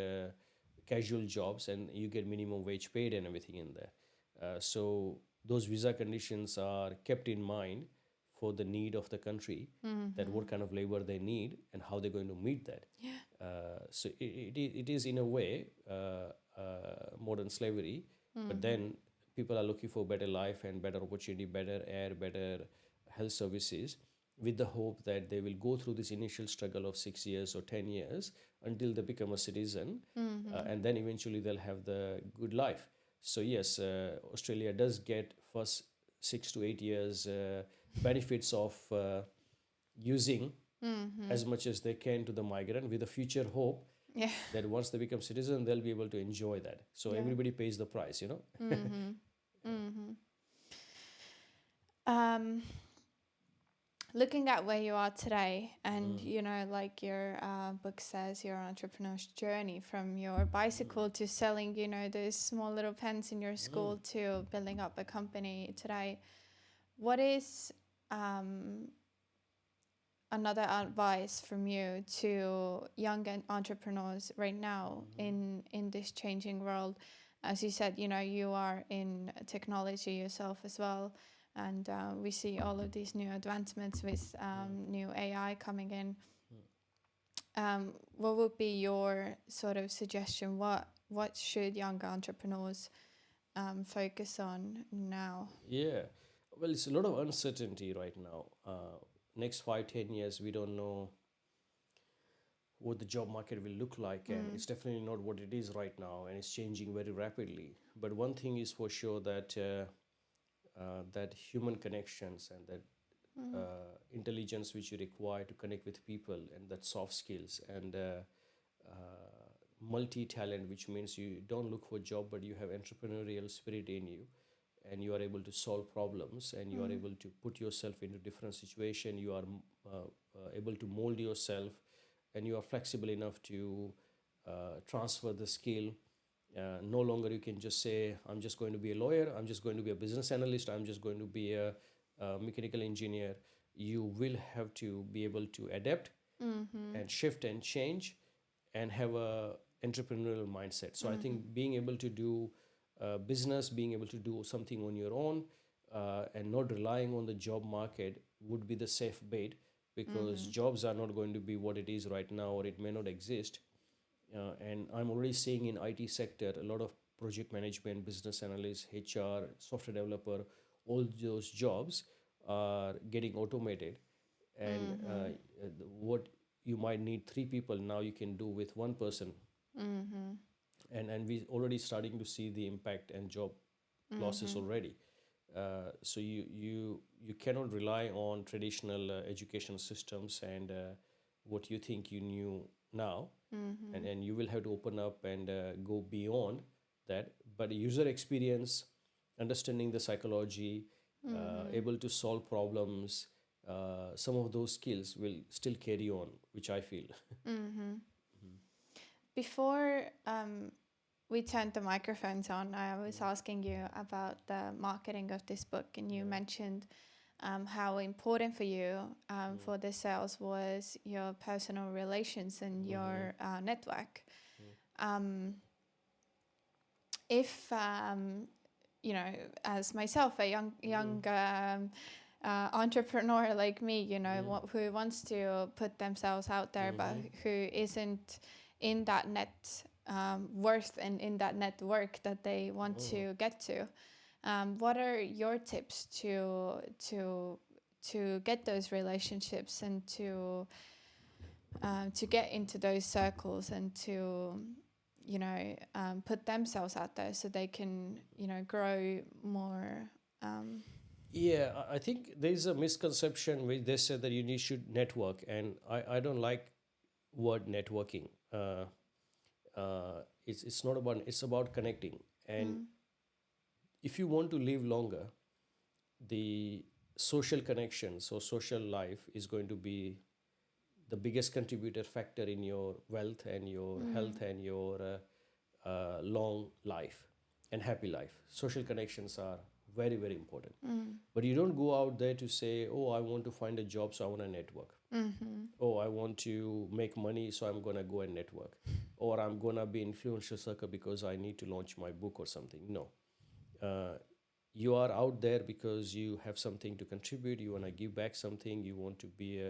casual jobs, and you get minimum wage paid and everything in there. So those visa conditions are kept in mind for the need of the country, that what kind of labor they need and how they're going to meet that. So it is in a way modern slavery, but then people are looking for better life and better opportunity, better air, better health services, with the hope that they will go through this initial struggle of 6 years or 10 years until they become a citizen, and then eventually they'll have the good life. So yes, Australia does get first 6 to 8 years benefits of using as much as they can to the migrant, with a future hope that once they become citizen, they'll be able to enjoy that. So everybody pays the price, Looking at where you are today, and like your book says, your entrepreneur's journey from your bicycle to selling those small little pens in your school to building up a company today, what is another advice from you to young entrepreneurs right now in this changing world? As you said, you are in technology yourself as well, and we see all of these new advancements with new AI coming in. What would be your sort of suggestion? What should young entrepreneurs focus on now? Yeah, well, it's a lot of uncertainty right now. Next 5-10 years, we don't know what the job market will look like, and it's definitely not what it is right now, and it's changing very rapidly. But one thing is for sure, that that human connections and that intelligence which you require to connect with people, and that soft skills and multi-talent, which means you don't look for a job, but you have entrepreneurial spirit in you, and you are able to solve problems, and you are able to put yourself into different situation. You are able to mold yourself, and you are flexible enough to transfer the skill. No longer you can just say, I'm just going to be a lawyer, I'm just going to be a business analyst, I'm just going to be a mechanical engineer, you will have to be able to adapt and shift and change and have a entrepreneurial mindset. So I think being able to do business, being able to do something on your own, and not relying on the job market would be the safe bet, because jobs are not going to be what it is right now, or it may not exist. And I'm already seeing in IT sector a lot of project management, business analyst, HR, software developer, all those jobs are getting automated. And what you might need three people, now you can do with one person. And we already starting to see the impact and job losses already. So you cannot rely on traditional education systems and what you think you knew now, and you will have to open up and go beyond that. But user experience, understanding the psychology, able to solve problems, some of those skills will still carry on, which I feel. Before we turned the microphones on, I was asking you about the marketing of this book, and you mentioned how important for you for the sales was your personal relations and your network. If you know, as myself, a young entrepreneur like me, you know, who wants to put themselves out there, but who isn't in that net worth and in that network that they want to get to, what are your tips to get those relationships and to get into those circles and to, you know, put themselves out there so they can, you know, grow more? Yeah, I think there's a misconception which they said that should network, and I don't like word networking. It's not about, it's about connecting. And if you want to live longer, the social connections or social life is going to be the biggest contributor factor in your wealth and your health and your long life and happy life. Social connections are very, very important. But you don't go out there to say, oh, I want to find a job, so I want to network. Oh, I want to make money, so I'm going to go and network. Or I'm going to be influential circle because I need to launch my book or something. No. You are out there because you have something to contribute. You want to give back something. You want to be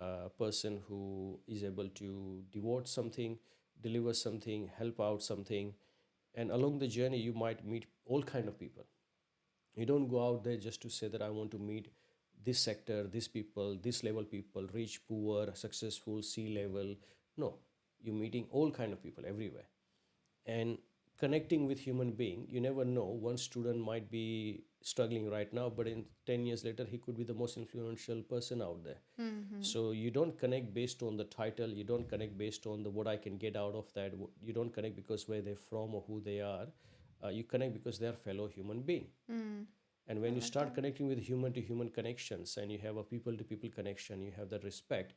a person who is able to devote something, deliver something, help out something. And along the journey, you might meet all kind of people. You don't go out there just to say that I want to meet this sector, this people, this level people, rich, poor, successful, C-level. No, you're meeting all kind of people everywhere. And connecting with human being, you never know. One student might be struggling right now, but in 10 years later, he could be the most influential person out there. So you don't connect based on the title. You don't connect based on the what I can get out of that. You don't connect because where they're from or who they are. You connect because they're fellow human being. And when you start connecting with human to human connections, and you have a people to people connection, you have that respect,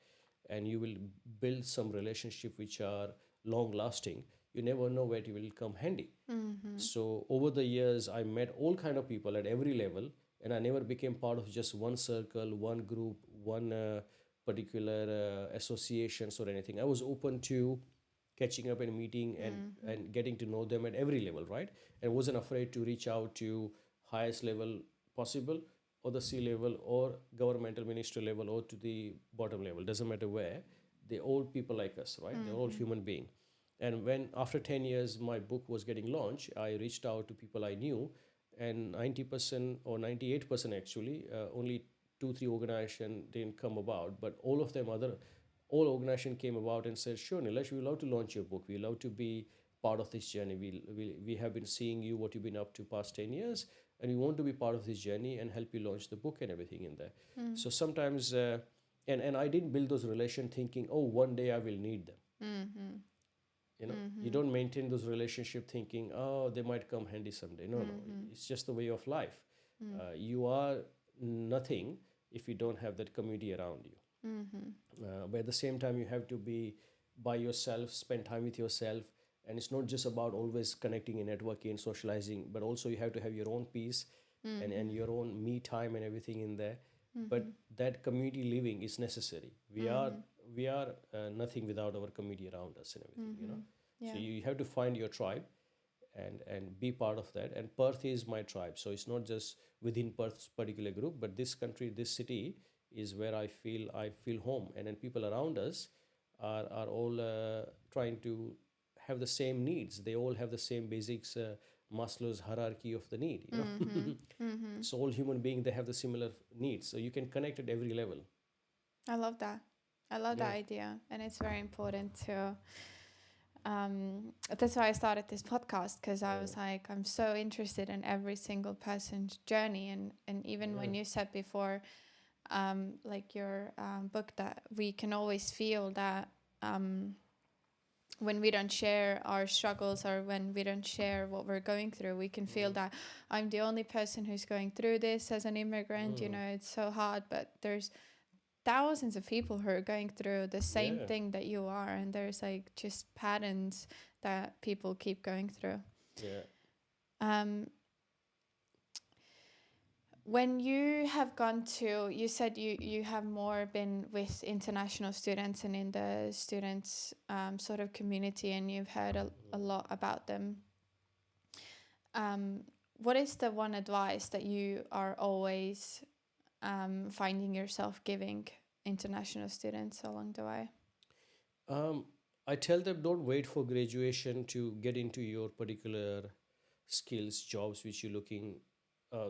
and you will build some relationship which are long lasting. You never know where it will come handy. So over the years, I met all kind of people at every level, and I never became part of just one circle, one group, one particular associations or anything. I was open to catching up and meeting and getting to know them at every level, right? And wasn't afraid to reach out to highest level possible, or the C level, or governmental ministry level, or to the bottom level. Doesn't matter where. They're all people like us, right? They're all human beings. And when after 10 years my book was getting launched, I reached out to people I knew, and 90% or 98% actually, only 2-3 organizations didn't come about, but all of them all organizations came about and said, sure, Nilesh, we love to launch your book. We love to be part of this journey. We have been seeing you, what you've been up to past 10 years, and we want to be part of this journey and help you launch the book and everything in there. So sometimes, and I didn't build those relations thinking, oh, one day I will need them. You know, you don't maintain those relationship thinking, oh, they might come handy someday. No, it's just the way of life. You are nothing if you don't have that community around you. But at the same time, you have to be by yourself, spend time with yourself. And it's not just about always connecting and networking and socializing, but also you have to have your own peace. and your own me time and everything in there. But Mm-hmm. that community living is necessary. We are nothing without our community around us and everything, you know. Yeah. So you have to find your tribe and be part of that. And Perth is my tribe, so it's not just within Perth's particular group, but this country, this city is where I feel home. And then people around us are all trying to have the same needs. They all have the same basics, Maslow's hierarchy of the need, you know. So all human beings, they have the similar needs, so you can connect at every level. I love that. I love that Yeah. idea, and it's very important to. That's why I started this podcast, because I was like, I'm so interested in every single person's journey, and even when you said before, like your book, that we can always feel that when we don't share our struggles, or when we don't share what we're going through, we can feel that I'm the only person who's going through this as an immigrant. You know, it's so hard, but there's thousands of people who are going through the same thing that you are, and there's like just patterns that people keep going through. um when you have gone to, you said you have more been with international students and in the students sort of community, and you've heard a lot about them. What is the one advice that you are always finding yourself giving international students along the way? I tell them, don't wait for graduation to get into your particular skills, jobs which you're looking.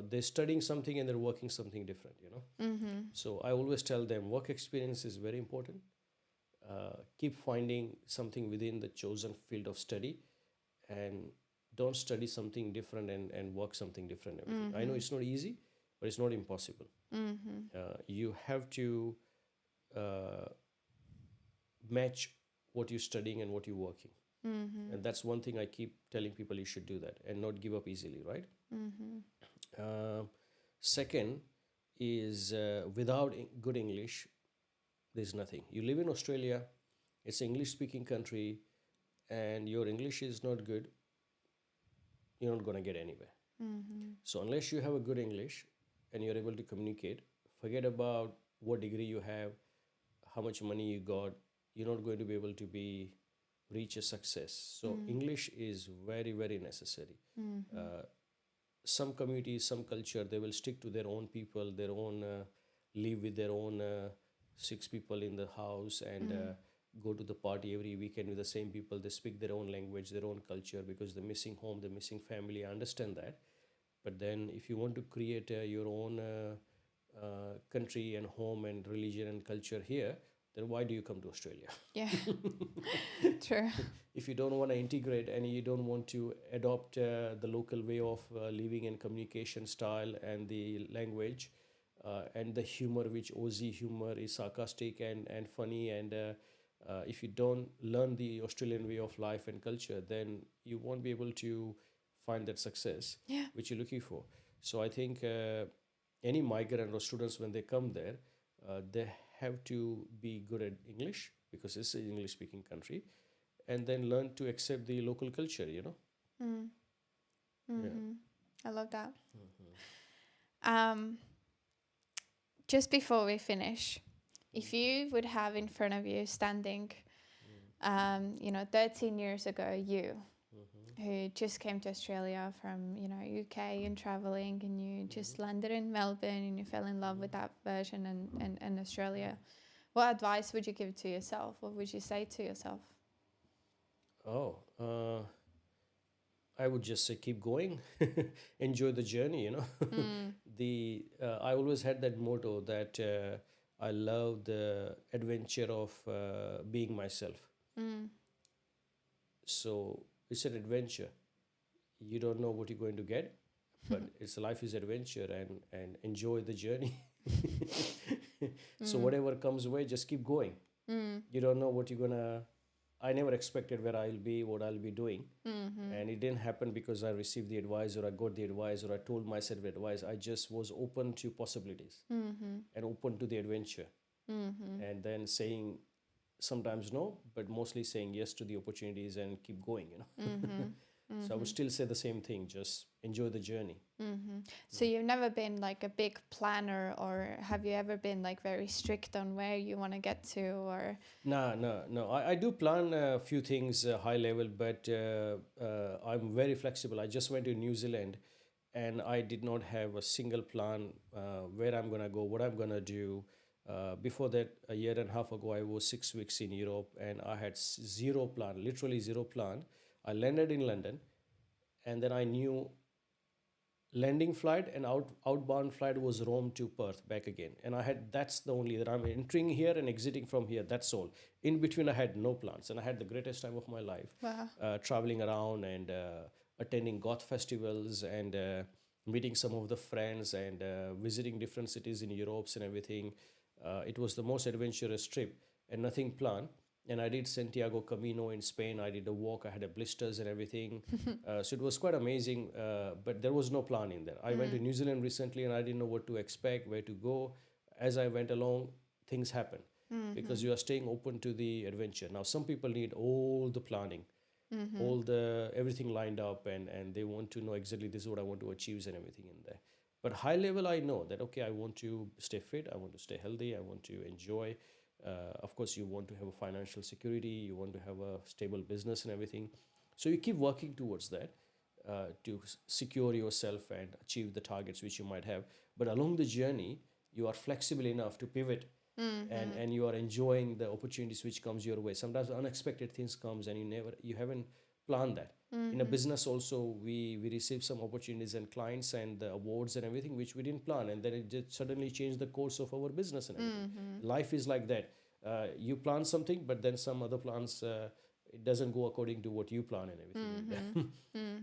They're studying something and they're working something different, you know. So I always tell them work experience is very important. Keep finding something within the chosen field of study, and don't study something different and work something different. Everything. I know it's not easy, but it's not impossible. You have to match what you're studying and what you're working. And that's one thing I keep telling people, you should do that and not give up easily, right? Second is without good English, there's nothing. You live in Australia, it's an English speaking country, and your English is not good, you're not going to get anywhere. So unless you have a good English and you're able to communicate, forget about what degree you have, how much money you got, you're not going to be able to reach a success. So English is very, very necessary. Some communities, some culture, they will stick to their own people, their own live with their own six people in the house, and go to the party every weekend with the same people. They speak their own language, their own culture, because they're missing home, they're missing family. I understand that. But then if you want to create your own country and home and religion and culture here, then why do you come to Australia? Yeah. True. If you don't want to integrate and you don't want to adopt the local way of living and communication style and the language and the humor, which Aussie humor is sarcastic and funny, and if you don't learn the Australian way of life and culture, then you won't be able to find that success which you're looking for. So I think any migrant or students, when they come there, they have to be good at English, because it's an English speaking country, and then learn to accept the local culture, you know. I love that. Just before we finish, if you would have in front of you standing 13 years ago, you who just came to Australia from UK and traveling, and you just landed in Melbourne and you fell in love with that version and Australia, what advice would you give to yourself? What would you say to yourself? I would just say keep going, enjoy the journey, you know. I always had that motto that I love the adventure of being myself. So it's an adventure. You don't know what you're going to get, but it's life is adventure, and enjoy the journey. So whatever comes away, just keep going. You don't know what you're gonna. I never expected where I'll be, what I'll be doing, and it didn't happen because I received the advice or I got the advice or I told myself the advice. I just was open to possibilities and open to the adventure, and then saying sometimes no, but mostly saying yes to the opportunities and keep going. You know. So I would still say the same thing, just enjoy the journey. So you've never been like a big planner, or have you ever been like very strict on where you want to get to, or? No. I do plan a few things high level, but I'm very flexible. I just went to New Zealand and I did not have a single plan where I'm going to go, what I'm going to do. Before that, a year and a half ago, I was 6 weeks in Europe and I had zero plan, literally zero plan. I landed in London and then I knew landing flight and outbound flight was Rome to Perth back again, and I had, that's the only, that I'm entering here and exiting from here, that's all. In between I had no plans and I had the greatest time of my life. Wow. Traveling around and attending goth festivals and meeting some of the friends and visiting different cities in Europe and everything. It was the most adventurous trip and nothing planned. And I did Santiago Camino in Spain. I did a walk. I had a blisters and everything. So it was quite amazing, but there was no plan in there. I went to New Zealand recently and I didn't know what to expect, where to go. As I went along, things happened because you are staying open to the adventure. Now, some people need all the planning, all the everything lined up, and they want to know exactly this is what I want to achieve and everything in there. But high level, I know that, okay, I want to stay fit. I want to stay healthy. I want to enjoy. Of course, you want to have a financial security, you want to have a stable business and everything. So you keep working towards that to secure yourself and achieve the targets which you might have. But along the journey, you are flexible enough to pivot and you are enjoying the opportunities which comes your way. Sometimes unexpected things comes and you haven't planned that. In a business also, we receive some opportunities and clients and the awards and everything which we didn't plan, and then it just suddenly changed the course of our business and everything. Life is like that. You plan something, but then some other plans, it doesn't go according to what you plan and everything.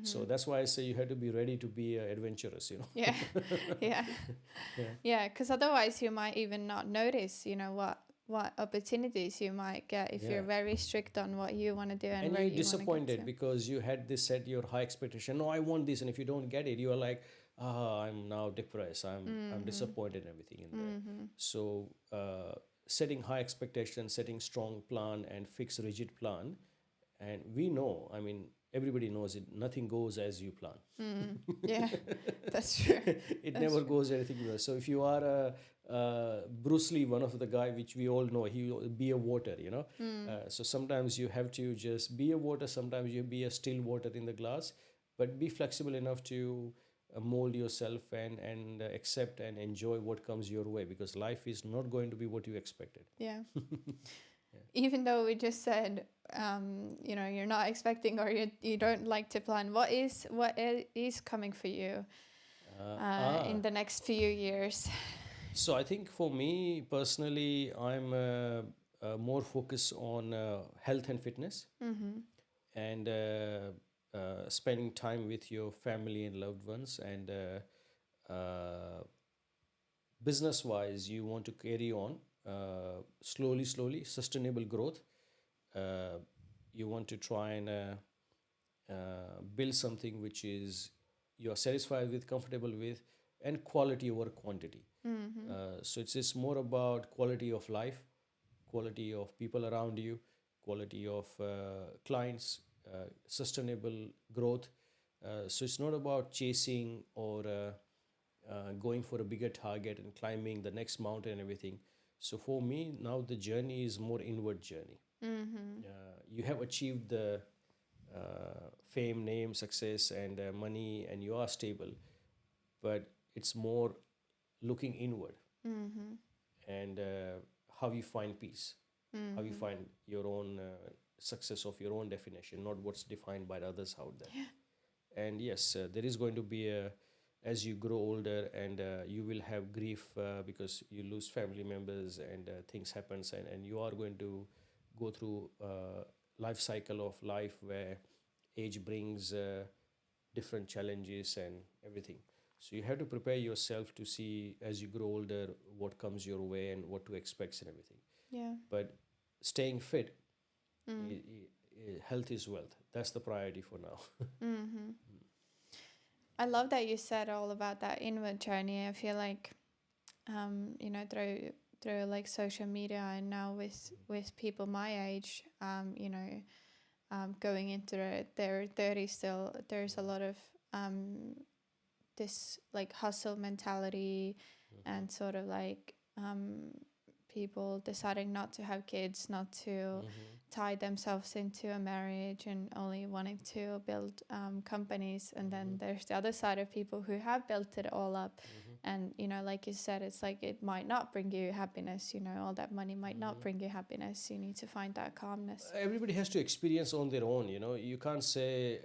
So that's why I say you have to be ready to be adventurous, you know. Yeah, because otherwise you might even not notice, you know, what opportunities you might get if you're very strict on what you want to do and where you're you disappointed because you had this set your high expectation. No, I want this, and if you don't get it, you are like, I'm now depressed. I'm disappointed and everything in there. So setting high expectations, setting strong plan, and fixed rigid plan, and we know. I mean, everybody knows it. Nothing goes as you plan. Yeah, that's true. It never goes anything well. So if you are Bruce Lee, one of the guy which we all know, he will be a water, you know. So sometimes you have to just be a water. Sometimes you be a still water in the glass, but be flexible enough to mold yourself and accept and enjoy what comes your way, because life is not going to be what you expected. Yeah. Even though we just said, you know, you're not expecting or you don't like to plan, what is coming for you in the next few years? So I think for me personally, I'm more focused on health and fitness, and spending time with your family and loved ones, and business wise, you want to carry on slowly, sustainable growth. You want to try and build something which is you are satisfied with, comfortable with, and quality over quantity. So it's just more about quality of life, quality of people around you, quality of clients, sustainable growth. So it's not about chasing or going for a bigger target and climbing the next mountain and everything. So for me now the journey is more inward journey. You have achieved the fame, name, success, and money, and you are stable, but it's more looking inward and how you find peace, how you find your own success of your own definition, not what's defined by others out there. And yes, there is going to be as you grow older, and you will have grief because you lose family members and things happens, and you are going to go through life cycle of life where age brings different challenges and everything. So you have to prepare yourself to see as you grow older what comes your way and what to expect and everything. Yeah. But staying fit, health is wealth. That's the priority for now. I love that you said all about that inward journey. I feel like, you know, through like social media and now with people my age, you know, going into their 30s still, there's a lot of this like hustle mentality and sort of like people deciding not to have kids, not to tie themselves into a marriage and only wanting to build companies. And then there's the other side of people who have built it all up. And, you know, like you said, it's like it might not bring you happiness, you know, all that money might not bring you happiness. You need to find that calmness. Everybody has to experience on their own, you know. You can't say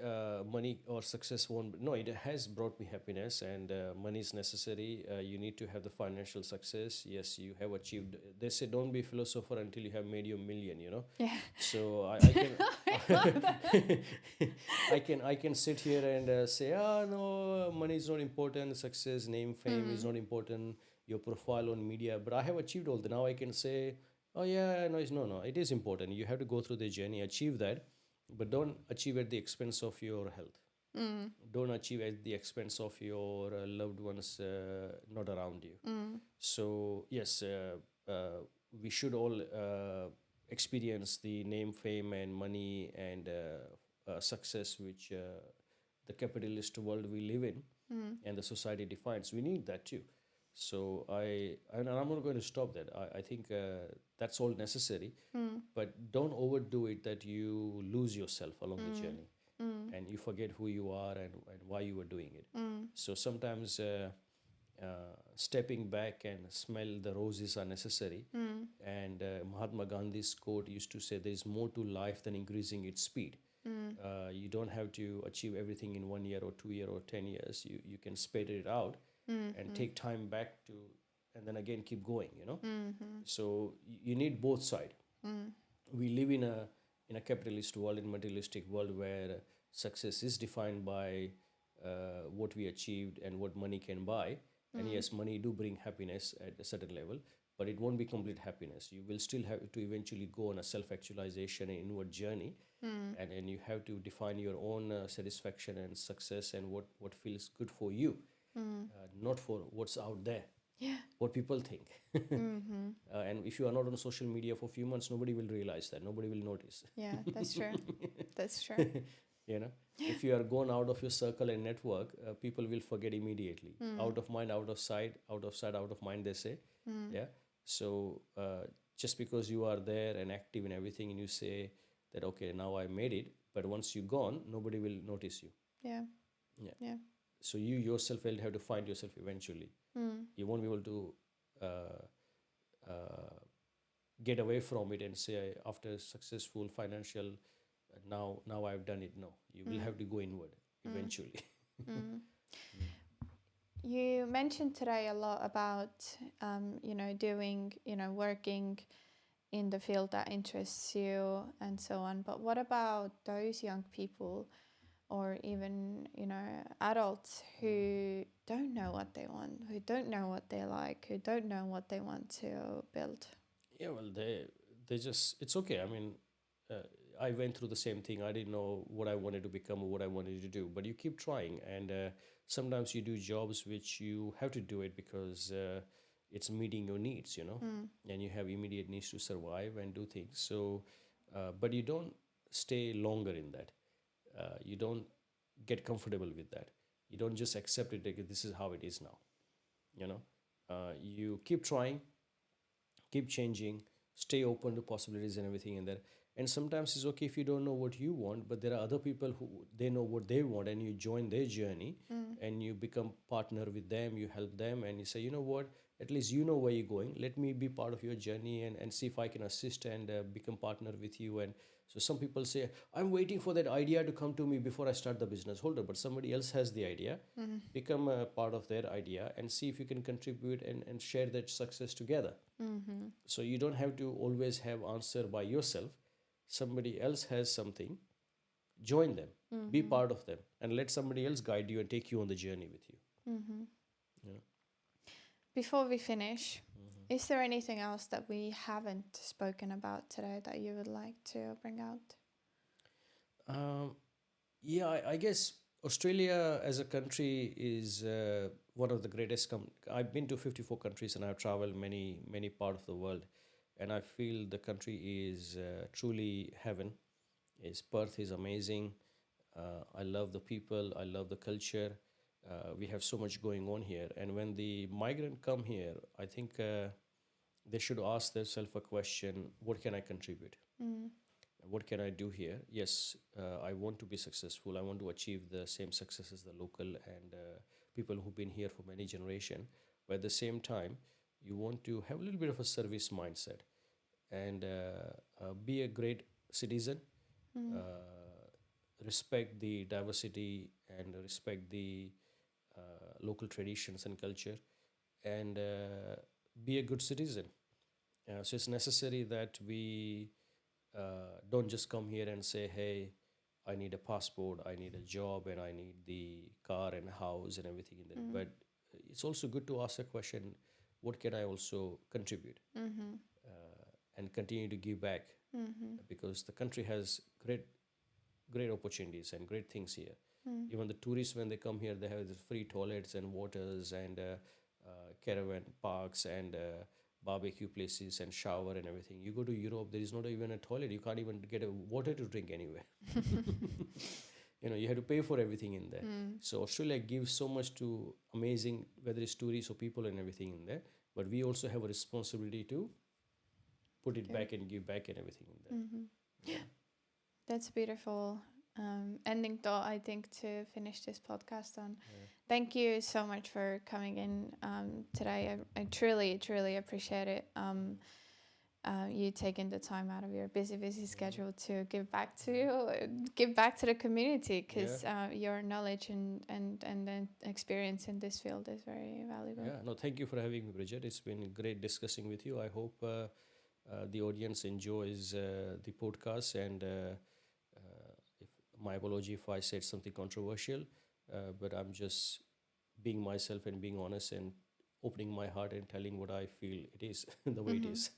money or success won't. No, it has brought me happiness, and money is necessary. You need to have the financial success. Yes, you have achieved. They say don't be a philosopher until you have made your million, you know. Yeah. So I can sit here and say, no, money is not important. Success, name, fame is not important. Your profile on media, but I have achieved all that. Now I can say, oh yeah, no, it is important. You have to go through the journey, achieve that, but don't achieve at the expense of your health. Don't achieve at the expense of your loved ones not around you. So yes, we should all experience the name, fame, and money and success which the capitalist world we live in and the society defines. We need that too. So I'm not going to stop that. I think that's all necessary, but don't overdo it that you lose yourself along the journey and you forget who you are and why you were doing it. So sometimes stepping back and smell the roses are necessary. And Mahatma Gandhi's quote used to say, there is more to life than increasing its speed. You don't have to achieve everything in 1 year or 2 year or 10 years. You can spread it out and take time back to, and then again keep going, you know. So you need both sides. We live in a capitalist world, in materialistic world, where success is defined by what we achieved and what money can buy. And yes, money do bring happiness at a certain level, but it won't be complete happiness. You will still have to eventually go on a self-actualization and inward journey, and you have to define your own satisfaction and success and what feels good for you, not for what's out there, what people think. And if you are not on social media for a few months, nobody will realize that. Nobody will notice. Yeah, that's true. That's true. You know, if you are gone out of your circle and network, people will forget immediately. Out of mind, out of sight, out of sight, out of mind, they say. Yeah. So just because you are there and active in everything and you say that, okay, now I made it, but once you're gone, nobody will notice you. Yeah. Yeah. Yeah. So you yourself will have to find yourself eventually. You won't be able to get away from it and say, after successful financial, now I've done it. No, you will have to go inward eventually. You mentioned today a lot about, doing, working in the field that interests you and so on. But what about those young people or even, adults who don't know what they want, who don't know what they like, who don't know what they want to build? Yeah, well, they just, it's okay. I mean, I went through the same thing. I didn't know what I wanted to become or what I wanted to do, but you keep trying. And sometimes you do jobs which you have to do it because it's meeting your needs, and you have immediate needs to survive and do things. So, but you don't stay longer in that. You don't get comfortable with that. You don't just accept it like this is how it is now. You keep trying, keep changing, stay open to possibilities and everything in there. And sometimes it's okay if you don't know what you want, but there are other people who they know what they want, and you join their journey and you become partner with them, you help them, and you say, you know what, at least you know where you're going. Let me be part of your journey and see if I can assist and become partner with you. And so some people say, I'm waiting for that idea to come to me before I start the business. Hold on, but somebody else has the idea. Become a part of their idea and see if you can contribute and share that success together. So you don't have to always have answer by yourself. Somebody else has something, join them, be part of them, and let somebody else guide you and take you on the journey with you. Yeah. Before we finish, is there anything else that we haven't spoken about today that you would like to bring out? I guess Australia as a country is one of the greatest. I've been to 54 countries and I've traveled many parts of the world. And I feel the country is truly heaven. is Perth is amazing. I love the people. I love the culture. We have so much going on here. And when the migrant come here, I think they should ask themselves a question: what can I contribute? What can I do here? Yes, I want to be successful. I want to achieve the same success as the local and people who've been here for many generations. But at the same time, you want to have a little bit of a service mindset and be a great citizen, respect the diversity and respect the local traditions and culture, and be a good citizen. So it's necessary that we don't just come here and say, hey, I need a passport, I need a job, and I need the car and house and everything in there. But it's also good to ask a question: what can I also contribute and continue to give back? Because the country has great opportunities and great things here. Even the tourists, when they come here, they have the free toilets and waters and caravan parks and barbecue places and shower and everything. You go to Europe, there is not even a toilet. You can't even get a water to drink anywhere. You have to pay for everything in there. So Australia gives so much to amazing, whether it's tourists or people and everything in there. But we also have a responsibility to put it back and give back and everything in there. That's beautiful ending thought, I think, to finish this podcast on. Thank you so much for coming in today. I truly, truly appreciate it. You taking the time out of your busy schedule to give back to the community, because your knowledge and then experience in this field is very valuable. Yeah, no, thank you for having me, Bridget. It's been great discussing with you. I hope the audience enjoys the podcast, and if my apology if I said something controversial, but I'm just being myself and being honest and opening my heart and telling what I feel it is, the way it is.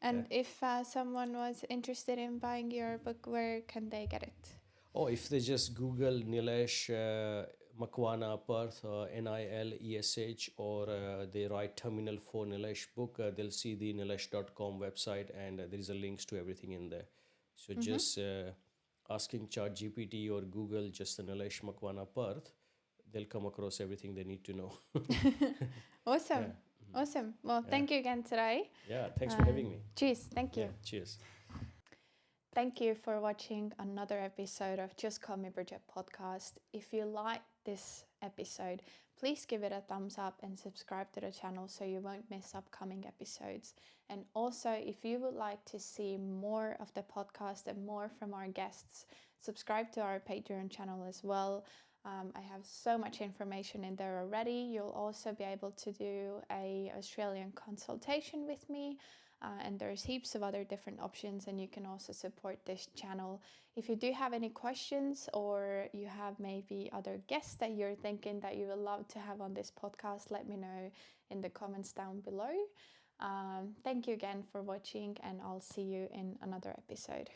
And if someone was interested in buying your book, where can they get it? Oh, if they just Google Nilesh Makwana Perth, Nilesh, or they write Terminal for Nilesh book, they'll see the nilesh.com website, and there is a links to everything in there. So just asking ChatGPT or Google just the Nilesh Makwana Perth, they'll come across everything they need to know. Awesome. Awesome. Well, thank you again today. Yeah, thanks for having me. Cheers. Thank you. Yeah, cheers. Thank you for watching another episode of Just Call Me Bridget podcast. If you like this episode, please give it a thumbs up and subscribe to the channel so you won't miss upcoming episodes. And also, if you would like to see more of the podcast and more from our guests, subscribe to our Patreon channel as well. I have so much information in there already. You'll also be able to do a Australian consultation with me. And there's heaps of other different options, and you can also support this channel. If you do have any questions, or you have maybe other guests that you're thinking that you would love to have on this podcast, let me know in the comments down below. Thank you again for watching, and I'll see you in another episode.